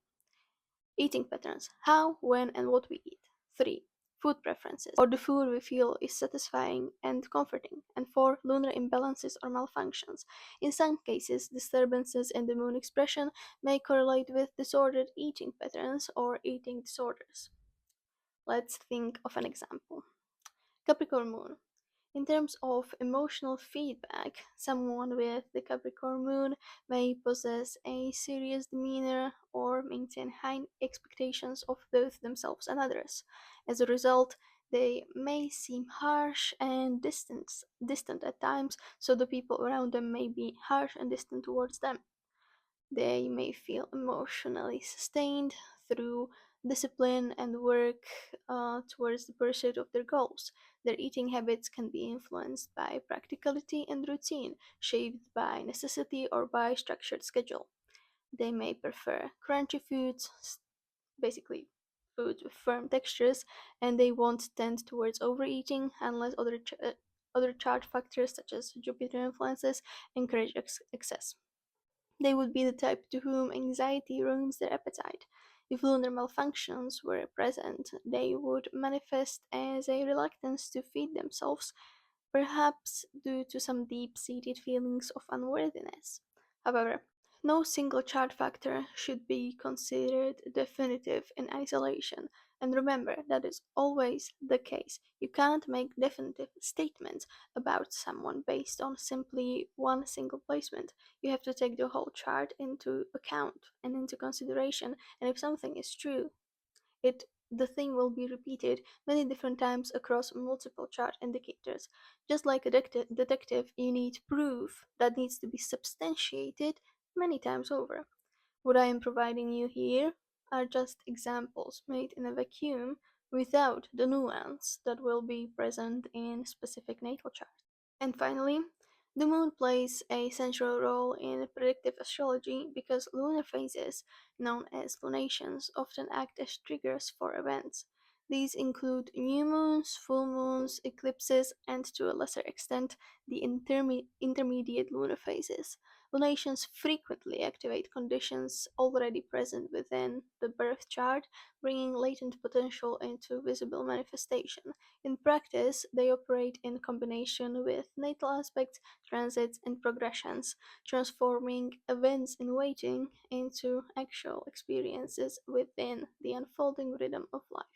Eating patterns, how, when, and what we eat. 3. Food preferences, or the food we feel is satisfying and comforting. And 4. Lunar imbalances or malfunctions. In some cases, disturbances in the moon expression may correlate with disordered eating patterns or eating disorders. Let's think of an example. Capricorn moon. In terms of emotional feedback, someone with the Capricorn moon may possess a serious demeanor or maintain high expectations of both themselves and others. As a result, they may seem harsh and distant at times, so the people around them may be harsh and distant towards them. They may feel emotionally sustained through discipline and work towards the pursuit of their goals. Their eating habits can be influenced by practicality and routine, shaped by necessity or by structured schedule. They may prefer crunchy foods, basically foods with firm textures, and they won't tend towards overeating unless other chart factors such as Jupiter influences encourage excess. They would be the type to whom anxiety ruins their appetite. If lunar malfunctions were present, they would manifest as a reluctance to feed themselves, perhaps due to some deep seated feelings of unworthiness. However, no single chart factor should be considered definitive in isolation, and remember that is always the case. You can't make definitive statements about someone based on simply one single placement. You have to take the whole chart into account and into consideration, and if something is true, it the thing will be repeated many different times across multiple chart indicators. Just like a detective, you need proof that needs to be substantiated many times over. What I am providing you here are just examples made in a vacuum without the nuance that will be present in specific natal charts. And finally, the moon plays a central role in predictive astrology because lunar phases, known as lunations, often act as triggers for events. These include new moons, full moons, eclipses, and to a lesser extent, the intermediate lunar phases. Lunations frequently activate conditions already present within the birth chart, bringing latent potential into visible manifestation. In practice, they operate in combination with natal aspects, transits, and progressions, transforming events in waiting into actual experiences within the unfolding rhythm of life.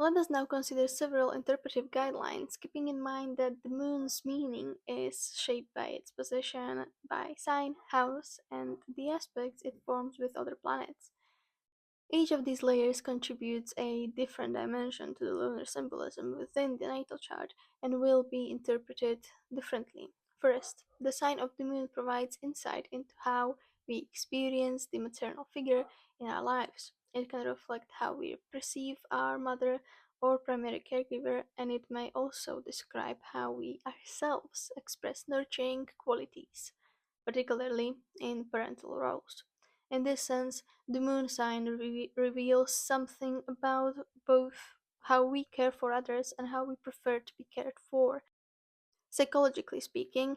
Let us now consider several interpretive guidelines, keeping in mind that the moon's meaning is shaped by its position, by sign, house, and the aspects it forms with other planets. Each of these layers contributes a different dimension to the lunar symbolism within the natal chart and will be interpreted differently. First, the sign of the moon provides insight into how we experience the maternal figure in our lives. It can reflect how we perceive our mother or primary caregiver, and it may also describe how we ourselves express nurturing qualities, particularly in parental roles. In this sense, the moon sign reveals something about both how we care for others and how we prefer to be cared for. Psychologically speaking,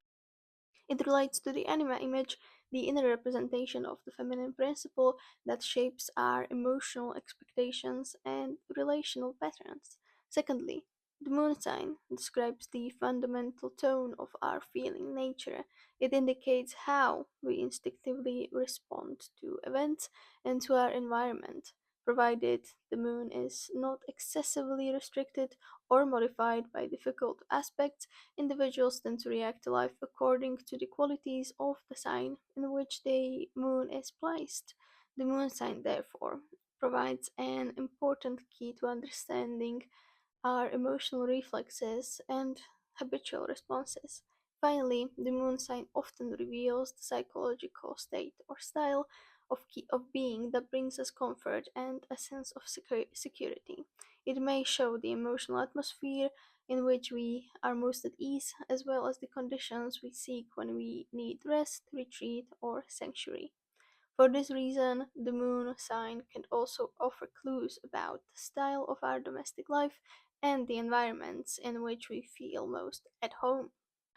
it relates to the anima image, the inner representation of the feminine principle that shapes our emotional expectations and relational patterns. Secondly, the moon sign describes the fundamental tone of our feeling nature. It indicates how we instinctively respond to events and to our environment, provided the moon is not excessively restricted or modified by difficult aspects. Individuals tend to react to life according to the qualities of the sign in which the moon is placed. The moon sign, therefore, provides an important key to understanding our emotional reflexes and habitual responses. Finally, the moon sign often reveals the psychological state or style of being that brings us comfort and a sense of security. It may show the emotional atmosphere in which we are most at ease, as well as the conditions we seek when we need rest, retreat, or sanctuary. For this reason, the moon sign can also offer clues about the style of our domestic life and the environments in which we feel most at home.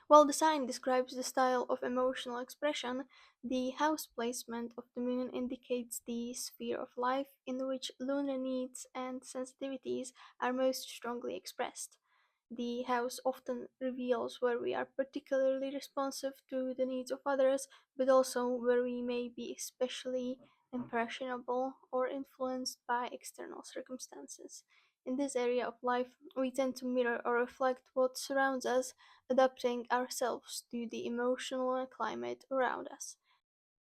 While the sign describes the style of emotional expression, the house placement of the moon indicates the sphere of life in which lunar needs and sensitivities are most strongly expressed. The house often reveals where we are particularly responsive to the needs of others, but also where we may be especially impressionable or influenced by external circumstances. In this area of life, we tend to mirror or reflect what surrounds us, adapting ourselves to the emotional climate around us.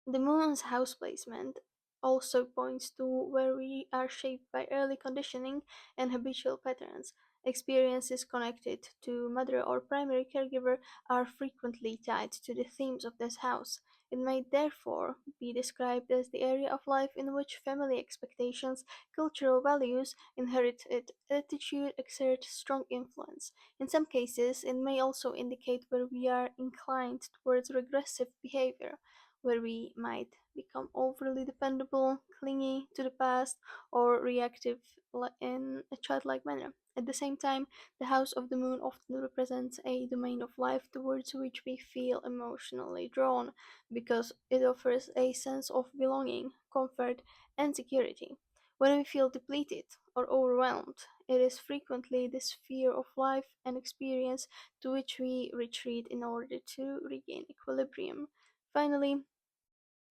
The moon's house placement also points to where we are shaped by early conditioning and habitual patterns. Experiences connected to mother or primary caregiver are frequently tied to the themes of this house. It may therefore be described as the area of life in which family expectations, cultural values, inherited attitude exert strong influence. In some cases, it may also indicate where we are inclined towards regressive behavior, where we might become overly dependable, clingy to the past, or reactive in a childlike manner. At the same time, the house of the moon often represents a domain of life towards which we feel emotionally drawn because it offers a sense of belonging, comfort, and security. When we feel depleted or overwhelmed, it is frequently this sphere of life and experience to which we retreat in order to regain equilibrium. Finally,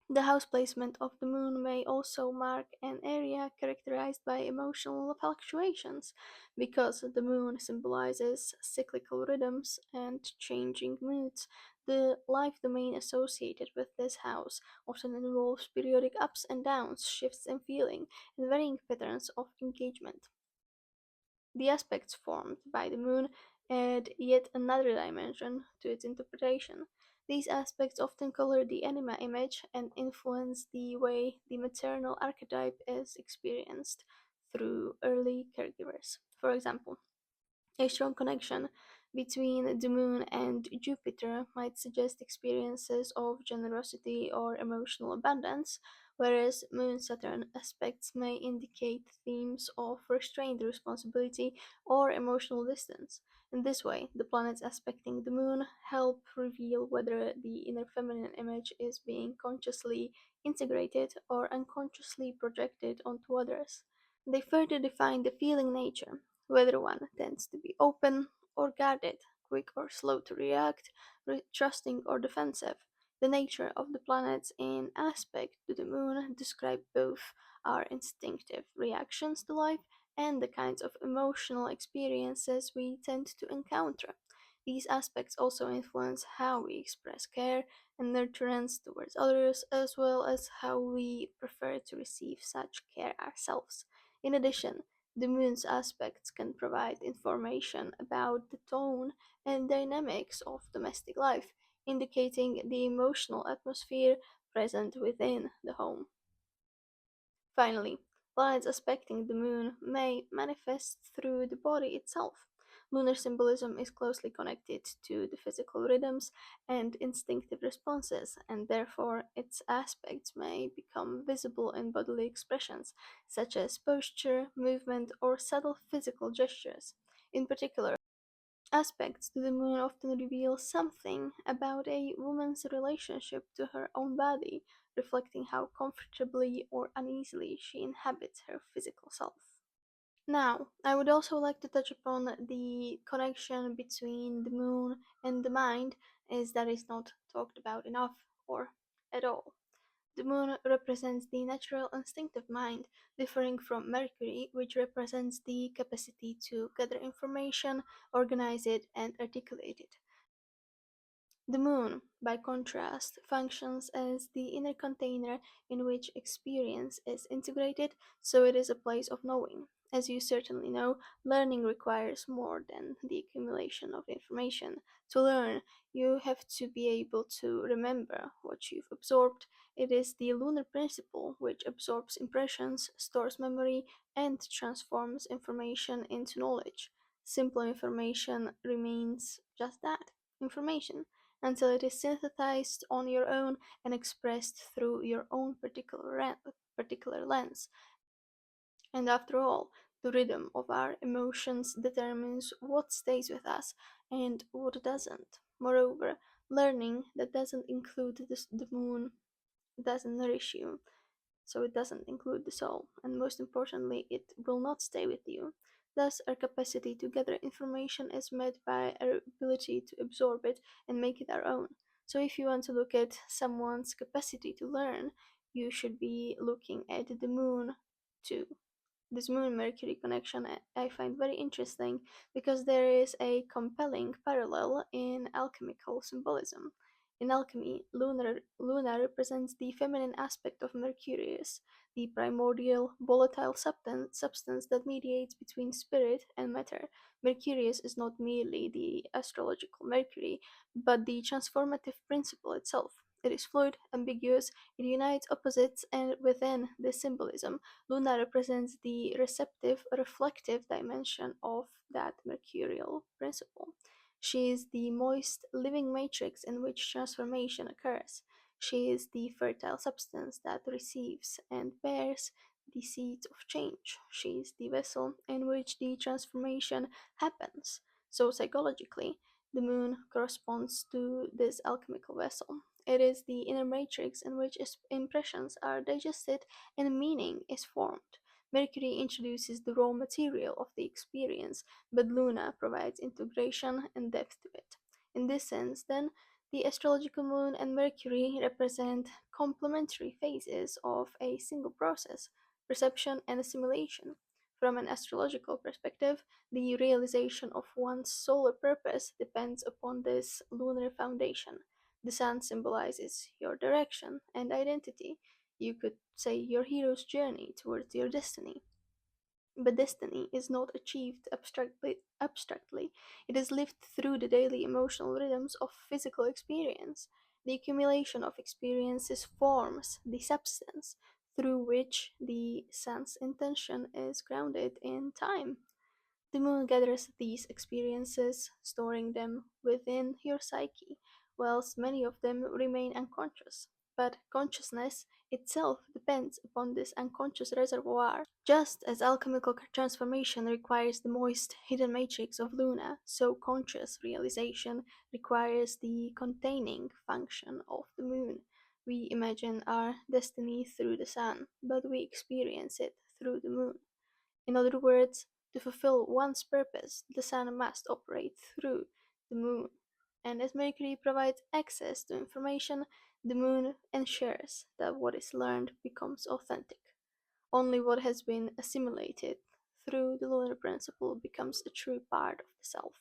the house placement of the moon may also mark an area characterized by emotional fluctuations, because the moon symbolizes cyclical rhythms and changing moods. The life domain associated with this house often involves periodic ups and downs, shifts in feeling, and varying patterns of engagement. The aspects formed by the moon add yet another dimension to its interpretation. These aspects often color the anima image and influence the way the maternal archetype is experienced through early caregivers. For example, a strong connection between the moon and Jupiter might suggest experiences of generosity or emotional abundance, whereas moon Saturn aspects may indicate themes of restrained responsibility or emotional distance. In this way, the planets aspecting the moon help reveal whether the inner feminine image is being consciously integrated or unconsciously projected onto others. They further define the feeling nature, whether one tends to be open or guarded, quick or slow to react, trusting or defensive. The nature of the planets in aspect to the moon describe both our instinctive reactions to life and the kinds of emotional experiences we tend to encounter. These aspects also influence how we express care and nurturance towards others, as well as how we prefer to receive such care ourselves. In addition, the moon's aspects can provide information about the tone and dynamics of domestic life, indicating the emotional atmosphere present within the home. Finally, planets aspecting the moon may manifest through the body itself. Lunar symbolism is closely connected to the physical rhythms and instinctive responses, and therefore its aspects may become visible in bodily expressions, such as posture, movement, or subtle physical gestures. In particular, aspects to the moon often reveal something about a woman's relationship to her own body, reflecting how comfortably or uneasily she inhabits her physical self. Now, I would also like to touch upon the connection between the moon and the mind, as that is not talked about enough or at all. The moon represents the natural instinctive mind, differing from Mercury, which represents the capacity to gather information, organize it, and articulate it. The moon, by contrast, functions as the inner container in which experience is integrated, so it is a place of knowing. As you certainly know, learning requires more than the accumulation of information. To learn, you have to be able to remember what you've absorbed. It is the lunar principle which absorbs impressions, stores memory, and transforms information into knowledge. Simple information remains just that, information, until it is synthesized on your own and expressed through your own particular lens. And after all, the rhythm of our emotions determines what stays with us and what doesn't. Moreover, learning that doesn't include the moon doesn't nourish you, so it doesn't include the soul, and most importantly, it will not stay with you. Thus, our capacity to gather information is met by our ability to absorb it and make it our own. So, if you want to look at someone's capacity to learn, you should be looking at the moon too. This Moon Mercury connection I find very interesting because there is a compelling parallel in alchemical symbolism. In alchemy, Luna represents the feminine aspect of Mercurius, the primordial, volatile substance that mediates between spirit and matter. Mercurius is not merely the astrological Mercury, but the transformative principle itself. It is fluid, ambiguous, it unites opposites, and within this symbolism, Luna represents the receptive, reflective dimension of that mercurial principle. She is the moist, living matrix in which transformation occurs. She is the fertile substance that receives and bears the seeds of change. She is the vessel in which the transformation happens. So, psychologically, the moon corresponds to this alchemical vessel. It is the inner matrix in which impressions are digested and meaning is formed. Mercury introduces the raw material of the experience, but Luna provides integration and depth to it. In this sense, then, the astrological moon and Mercury represent complementary phases of a single process, perception and assimilation. From an astrological perspective, the realization of one's solar purpose depends upon this lunar foundation. The sun symbolizes your direction and identity. You could say your hero's journey towards your destiny. But destiny is not achieved abstractly. It is lived through the daily emotional rhythms of physical experience. The accumulation of experiences forms the substance through which the sun's intention is grounded in time. The moon gathers these experiences, storing them within your psyche, whilst many of them remain unconscious. But consciousness itself depends upon this unconscious reservoir. Just as alchemical transformation requires the moist, hidden matrix of Luna, so conscious realization requires the containing function of the moon. We imagine our destiny through the sun, but we experience it through the moon. In other words, to fulfill one's purpose, the sun must operate through the moon. And as Mercury provides access to information, the moon ensures that what is learned becomes authentic. Only what has been assimilated through the lunar principle becomes a true part of the self.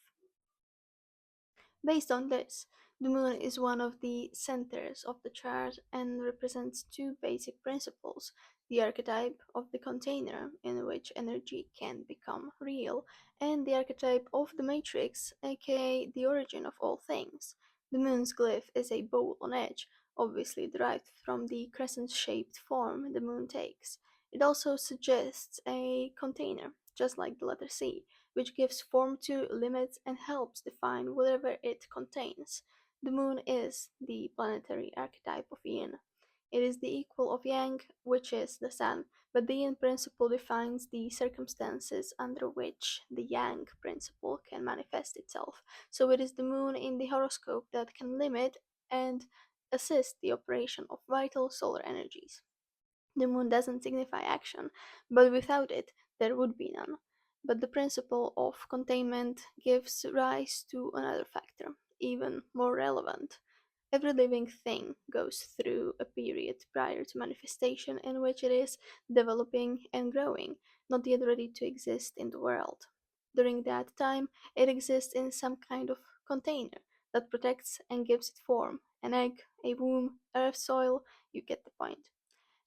Based on this, the moon is one of the centers of the chart and represents two basic principles: the archetype of the container in which energy can become real, and the archetype of the matrix, aka the origin of all things. The moon's glyph is a bowl on edge, obviously derived from the crescent shaped form the moon takes. It also suggests a container, just like the letter C, which gives form to limits and helps define whatever it contains. The moon is the planetary archetype of yin. It is the equal of yang, which is the sun, but the yin principle defines the circumstances under which the yang principle can manifest itself. So it is the moon in the horoscope that can limit and assist the operation of vital solar energies. The moon doesn't signify action, but without it, there would be none. But the principle of containment gives rise to another factor, even more relevant. Every living thing goes through a period prior to manifestation in which it is developing and growing, not yet ready to exist in the world. During that time, it exists in some kind of container that protects and gives it form: an egg, a womb, earth, soil, you get the point.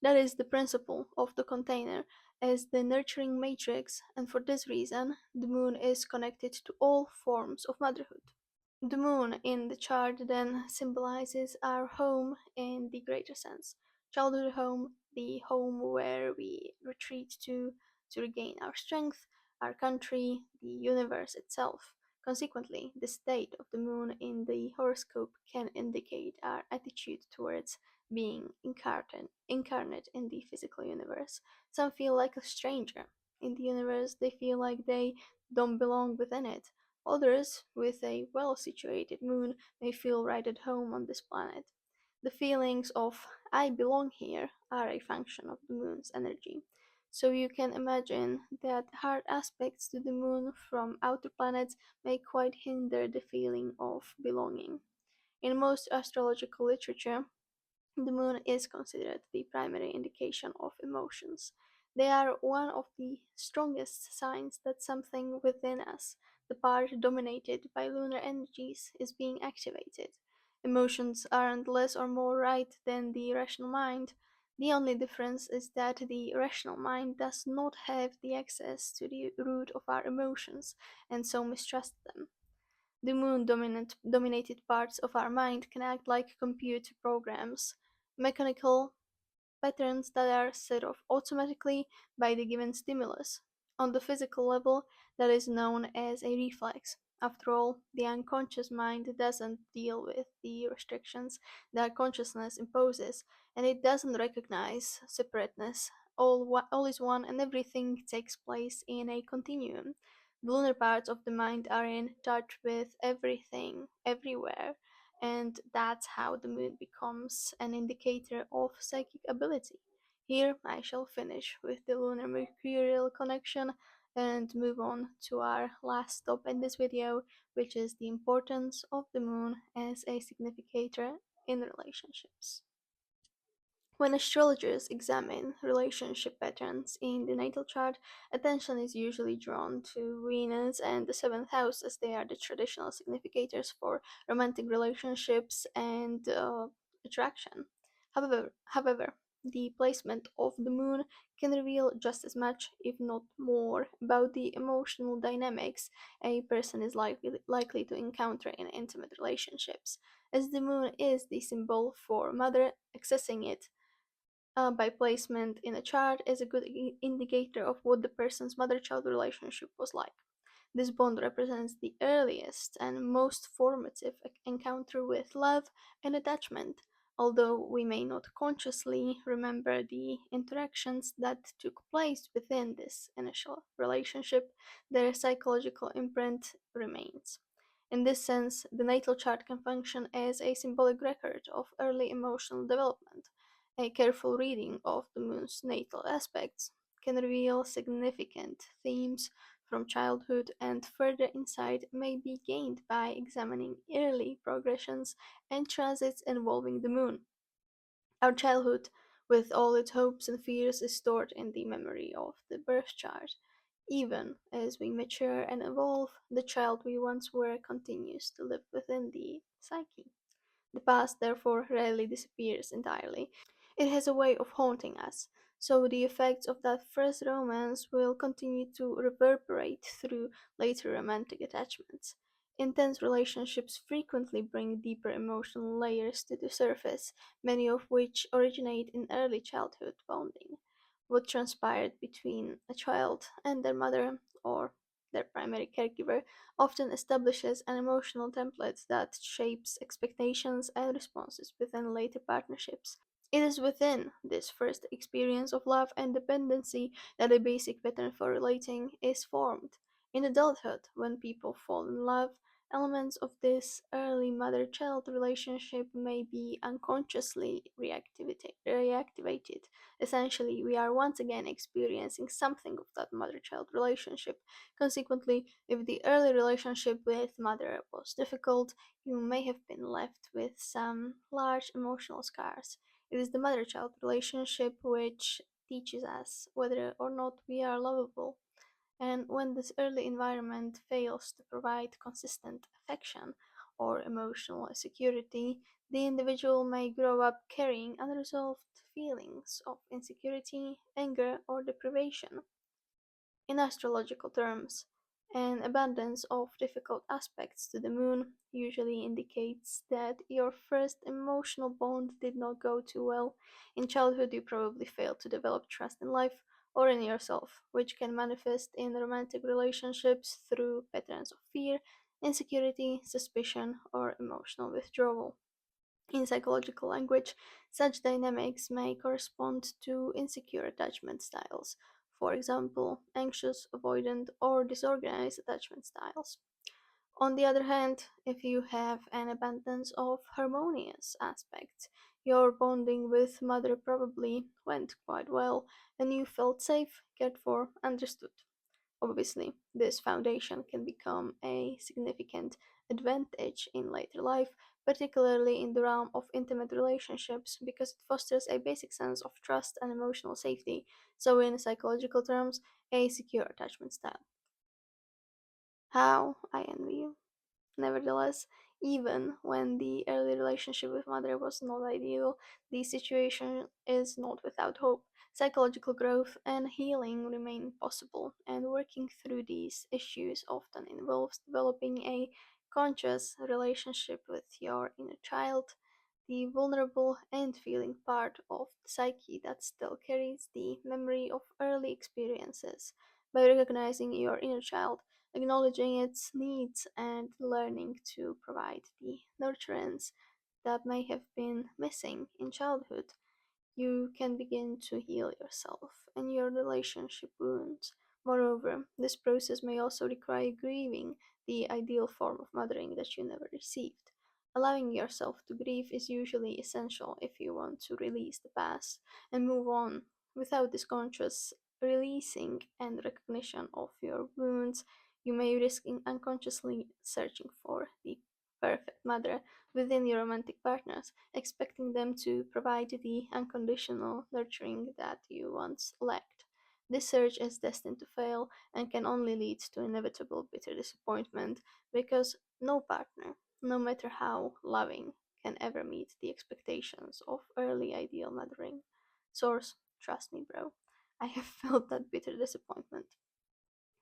That is the principle of the container as the nurturing matrix, and for this reason, the moon is connected to all forms of motherhood. The moon in the chart then symbolizes our home in the greater sense. Childhood home, the home where we retreat to regain our strength, our country, the universe itself. Consequently, the state of the moon in the horoscope can indicate our attitude towards being incarnate in the physical universe. Some feel like a stranger in the universe, they feel like they don't belong within it. Others, with a well situated moon, may feel right at home on this planet. The feelings of "I belong here" are a function of the moon's energy. So you can imagine that hard aspects to the moon from outer planets may quite hinder the feeling of belonging. In most astrological literature, the moon is considered the primary indication of emotions. They are one of the strongest signs that something within us, the part dominated by lunar energies, is being activated. Emotions aren't less or more right than the rational mind. The only difference is that the rational mind does not have the access to the root of our emotions and so mistrusts them. The moon dominated parts of our mind can act like computer programs, mechanical patterns that are set off automatically by the given stimulus. On the physical level, that is known as a reflex. After all, the unconscious mind doesn't deal with the restrictions that consciousness imposes, and it doesn't recognize separateness. All is one, and everything takes place in a continuum. The lunar parts of the mind are in touch with everything, everywhere, and that's how the moon becomes an indicator of psychic ability. Here I shall finish with the lunar mercurial connection and move on to our last stop in this video, which is the importance of the moon as a significator in relationships. When astrologers examine relationship patterns in the natal chart, attention is usually drawn to Venus and the seventh house, as they are the traditional significators for romantic relationships and attraction. However, the placement of the moon can reveal just as much, if not more, about the emotional dynamics a person is likely to encounter in intimate relationships. As the moon is the symbol for mother, accessing it by placement in a chart is a good indicator of what the person's mother child relationship was like. This bond represents the earliest and most formative encounter with love and attachment, although we may not consciously remember the interactions that took place within this initial relationship, their psychological imprint remains. In this sense, the natal chart can function as a symbolic record of early emotional development. A careful reading of the moon's natal aspects can reveal significant themes from childhood, and further insight may be gained by examining early progressions and transits involving the moon. Our childhood, with all its hopes and fears, is stored in the memory of the birth chart. Even as we mature and evolve, the child we once were continues to live within the psyche. The past, therefore, rarely disappears entirely. It has a way of haunting us, so the effects of that first romance will continue to reverberate through later romantic attachments. Intense relationships frequently bring deeper emotional layers to the surface, many of which originate in early childhood bonding. What transpired between a child and their mother or their primary caregiver often establishes an emotional template that shapes expectations and responses within later partnerships. It is within this first experience of love and dependency that a basic pattern for relating is formed. In adulthood, when people fall in love, elements of this early mother child relationship may be unconsciously reactivated. Essentially, we are once again experiencing something of that mother child relationship. Consequently, if the early relationship with mother was difficult, you may have been left with some large emotional scars. It is the mother child relationship which teaches us whether or not we are lovable. And when this early environment fails to provide consistent affection or emotional security, the individual may grow up carrying unresolved feelings of insecurity, anger, or deprivation. In astrological terms, an abundance of difficult aspects to the moon usually indicates that your first emotional bond did not go too well. In childhood, you probably failed to develop trust in life or in yourself, which can manifest in romantic relationships through patterns of fear, insecurity, suspicion, or emotional withdrawal. In psychological language, such dynamics may correspond to insecure attachment styles, for example, anxious, avoidant, or disorganized attachment styles. On the other hand, if you have an abundance of harmonious aspects, your bonding with mother probably went quite well and you felt safe, cared for, understood. Obviously, this foundation can become a significant advantage in later life, particularly in the realm of intimate relationships, because it fosters a basic sense of trust and emotional safety. So, in psychological terms, a secure attachment style. How I envy you. Nevertheless, even when the early relationship with mother was not ideal, the situation is not without hope. Psychological growth and healing remain possible, and working through these issues often involves developing a conscious relationship with your inner child, the vulnerable and feeling part of the psyche that still carries the memory of early experiences. By recognizing your inner child, acknowledging its needs, and learning to provide the nurturance that may have been missing in childhood, you can begin to heal yourself and your relationship wounds. Moreover, this process may also require grieving the ideal form of mothering that you never received. Allowing yourself to grieve is usually essential if you want to release the past and move on. Without this conscious releasing and recognition of your wounds, you may risk unconsciously searching for the perfect mother within your romantic partners, expecting them to provide the unconditional nurturing that you once lacked. This search is destined to fail and can only lead to inevitable bitter disappointment because no partner, no matter how loving, can ever meet the expectations of early ideal mothering. Source, trust me, bro. I have felt that bitter disappointment.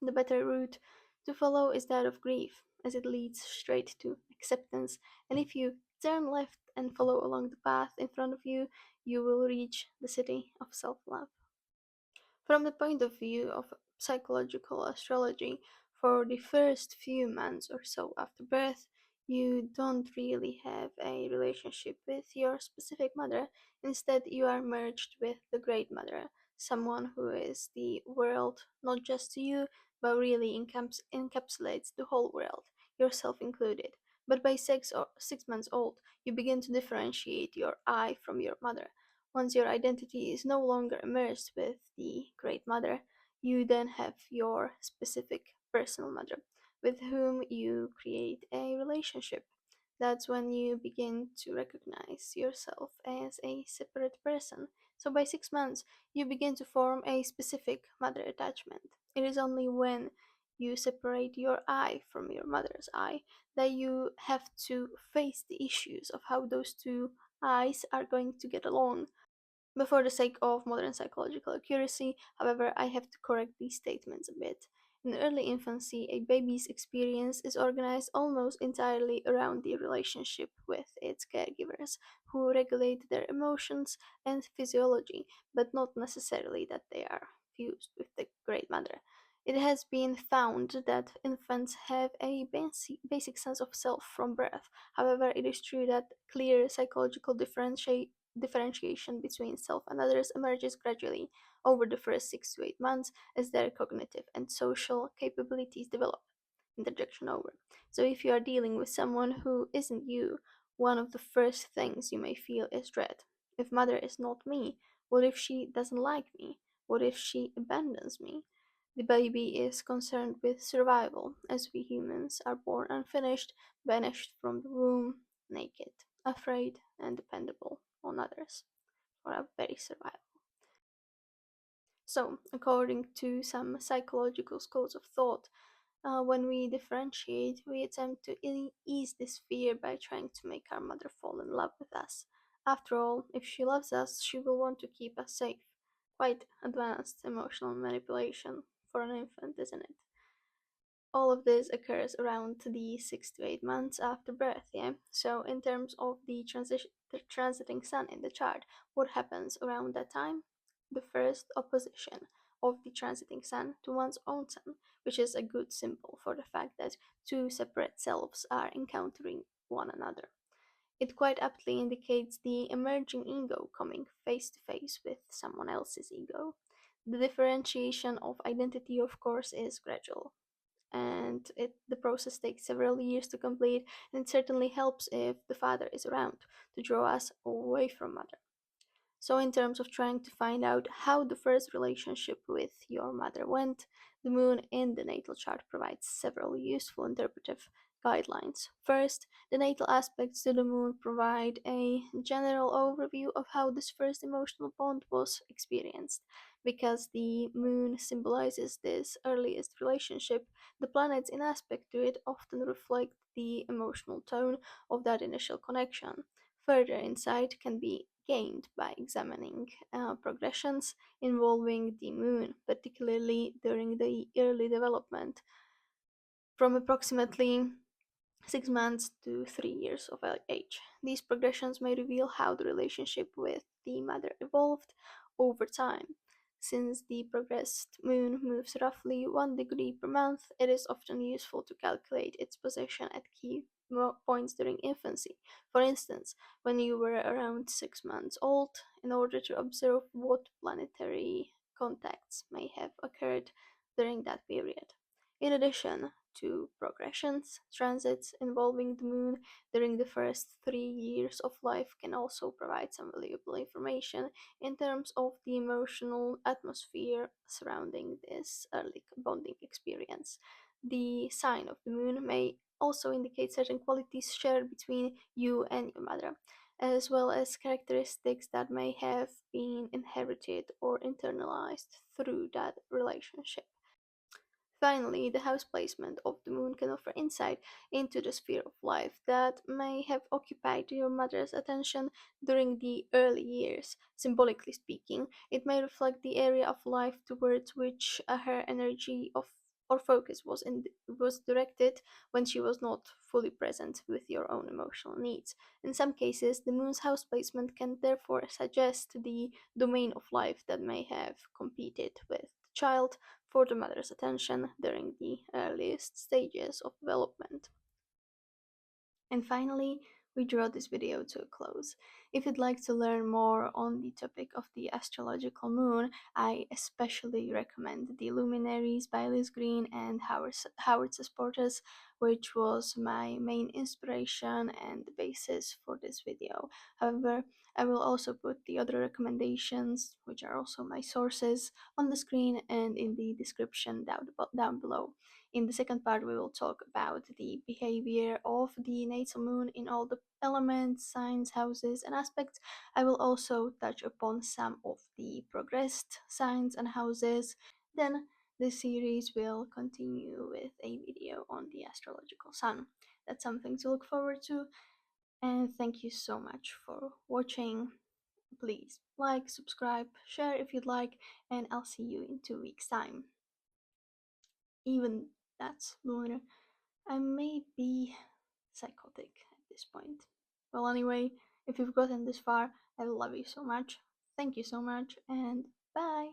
The better route to follow is that of grief, as it leads straight to acceptance, and if you turn left and follow along the path in front of you, you will reach the city of self love. From the point of view of psychological astrology, for the first few months or so after birth, you don't really have a relationship with your specific mother. Instead, you are merged with the Great Mother, someone who is the world not just to you, but really encapsulates the whole world, yourself included. But by 6 months old, you begin to differentiate your I from your mother. Once your identity is no longer immersed with the Great Mother, you then have your specific personal mother with whom you create a relationship. That's when you begin to recognize yourself as a separate person. So by 6 months, you begin to form a specific mother attachment. It is only when you separate your I from your mother's I that you have to face the issues of how those two eyes are going to get along. But for the sake of modern psychological accuracy, however, I have to correct these statements a bit. In early infancy, a baby's experience is organized almost entirely around the relationship with its caregivers, who regulate their emotions and physiology, but not necessarily that they are fused with the Great Mother. It has been found that infants have a basic sense of self from birth. However, it is true that clear psychological differentiation between self and others emerges gradually over the first 6 to 8 months as their cognitive and social capabilities develop. Interjection over. So, if you are dealing with someone who isn't you, one of the first things you may feel is dread. If mother is not me, what if she doesn't like me? What if she abandons me? The baby is concerned with survival, as we humans are born unfinished, banished from the womb, naked, afraid, and dependable on others for our very survival. So, according to some psychological schools of thought, when we differentiate, we attempt to ease this fear by trying to make our mother fall in love with us. After all, if she loves us, she will want to keep us safe. Quite advanced emotional manipulation for an infant, isn't it? All of this occurs around the 6 to 8 months after birth, yeah? So, in terms of the transiting sun in the chart, what happens around that time? The first opposition of the transiting sun to one's own sun, which is a good symbol for the fact that two separate selves are encountering one another. It quite aptly indicates the emerging ego coming face to face with someone else's ego. The differentiation of identity, of course, is gradual, and the process takes several years to complete, and it certainly helps if the father is around to draw us away from mother. So, in terms of trying to find out how the first relationship with your mother went, the moon in the natal chart provides several useful interpretive guidelines. First, the natal aspects to the moon provide a general overview of how this first emotional bond was experienced. Because the moon symbolizes this earliest relationship, the planets in aspect to it often reflect the emotional tone of that initial connection. Further insight can be gained by examining progressions involving the moon, particularly during the early development, from approximately 6 months to 3 years of age. These progressions may reveal how the relationship with the mother evolved over time. Since the progressed moon moves roughly 1 degree per month, it is often useful to calculate its position at key points during infancy. For instance, when you were around 6 months old, in order to observe what planetary contacts may have occurred during that period. In addition, to progressions, transits involving the moon during the first 3 years of life can also provide some valuable information in terms of the emotional atmosphere surrounding this early bonding experience. The sign of the moon may also indicate certain qualities shared between you and your mother, as well as characteristics that may have been inherited or internalized through that relationship. Finally, the house placement of the moon can offer insight into the sphere of life that may have occupied your mother's attention during the early years. Symbolically speaking, it may reflect the area of life towards which her energy of or focus was directed when she was not fully present with your own emotional needs. In some cases, the moon's house placement can therefore suggest the domain of life that may have competed with the child for the mother's attention during the earliest stages of development. And finally, we draw this video to a close. If you'd like to learn more on the topic of the astrological moon, I especially recommend The Luminaries by Liz Green and Howard Sasportas, which was my main inspiration and the basis for this video. However, I will also put the other recommendations, which are also my sources, on the screen and in the description down below. In the second part, we will talk about the behavior of the natal moon in all the elements, signs, houses, and aspects. I will also touch upon some of the progressed signs and houses. Then the series will continue with a video on the astrological sun. That's something to look forward to. And thank you so much for watching. Please like, subscribe, share if you'd like, and I'll see you in 2 weeks' time. Even that's Lunar. I may be psychotic at this point. Well, anyway, if you've gotten this far, I love you so much. Thank you so much, and bye!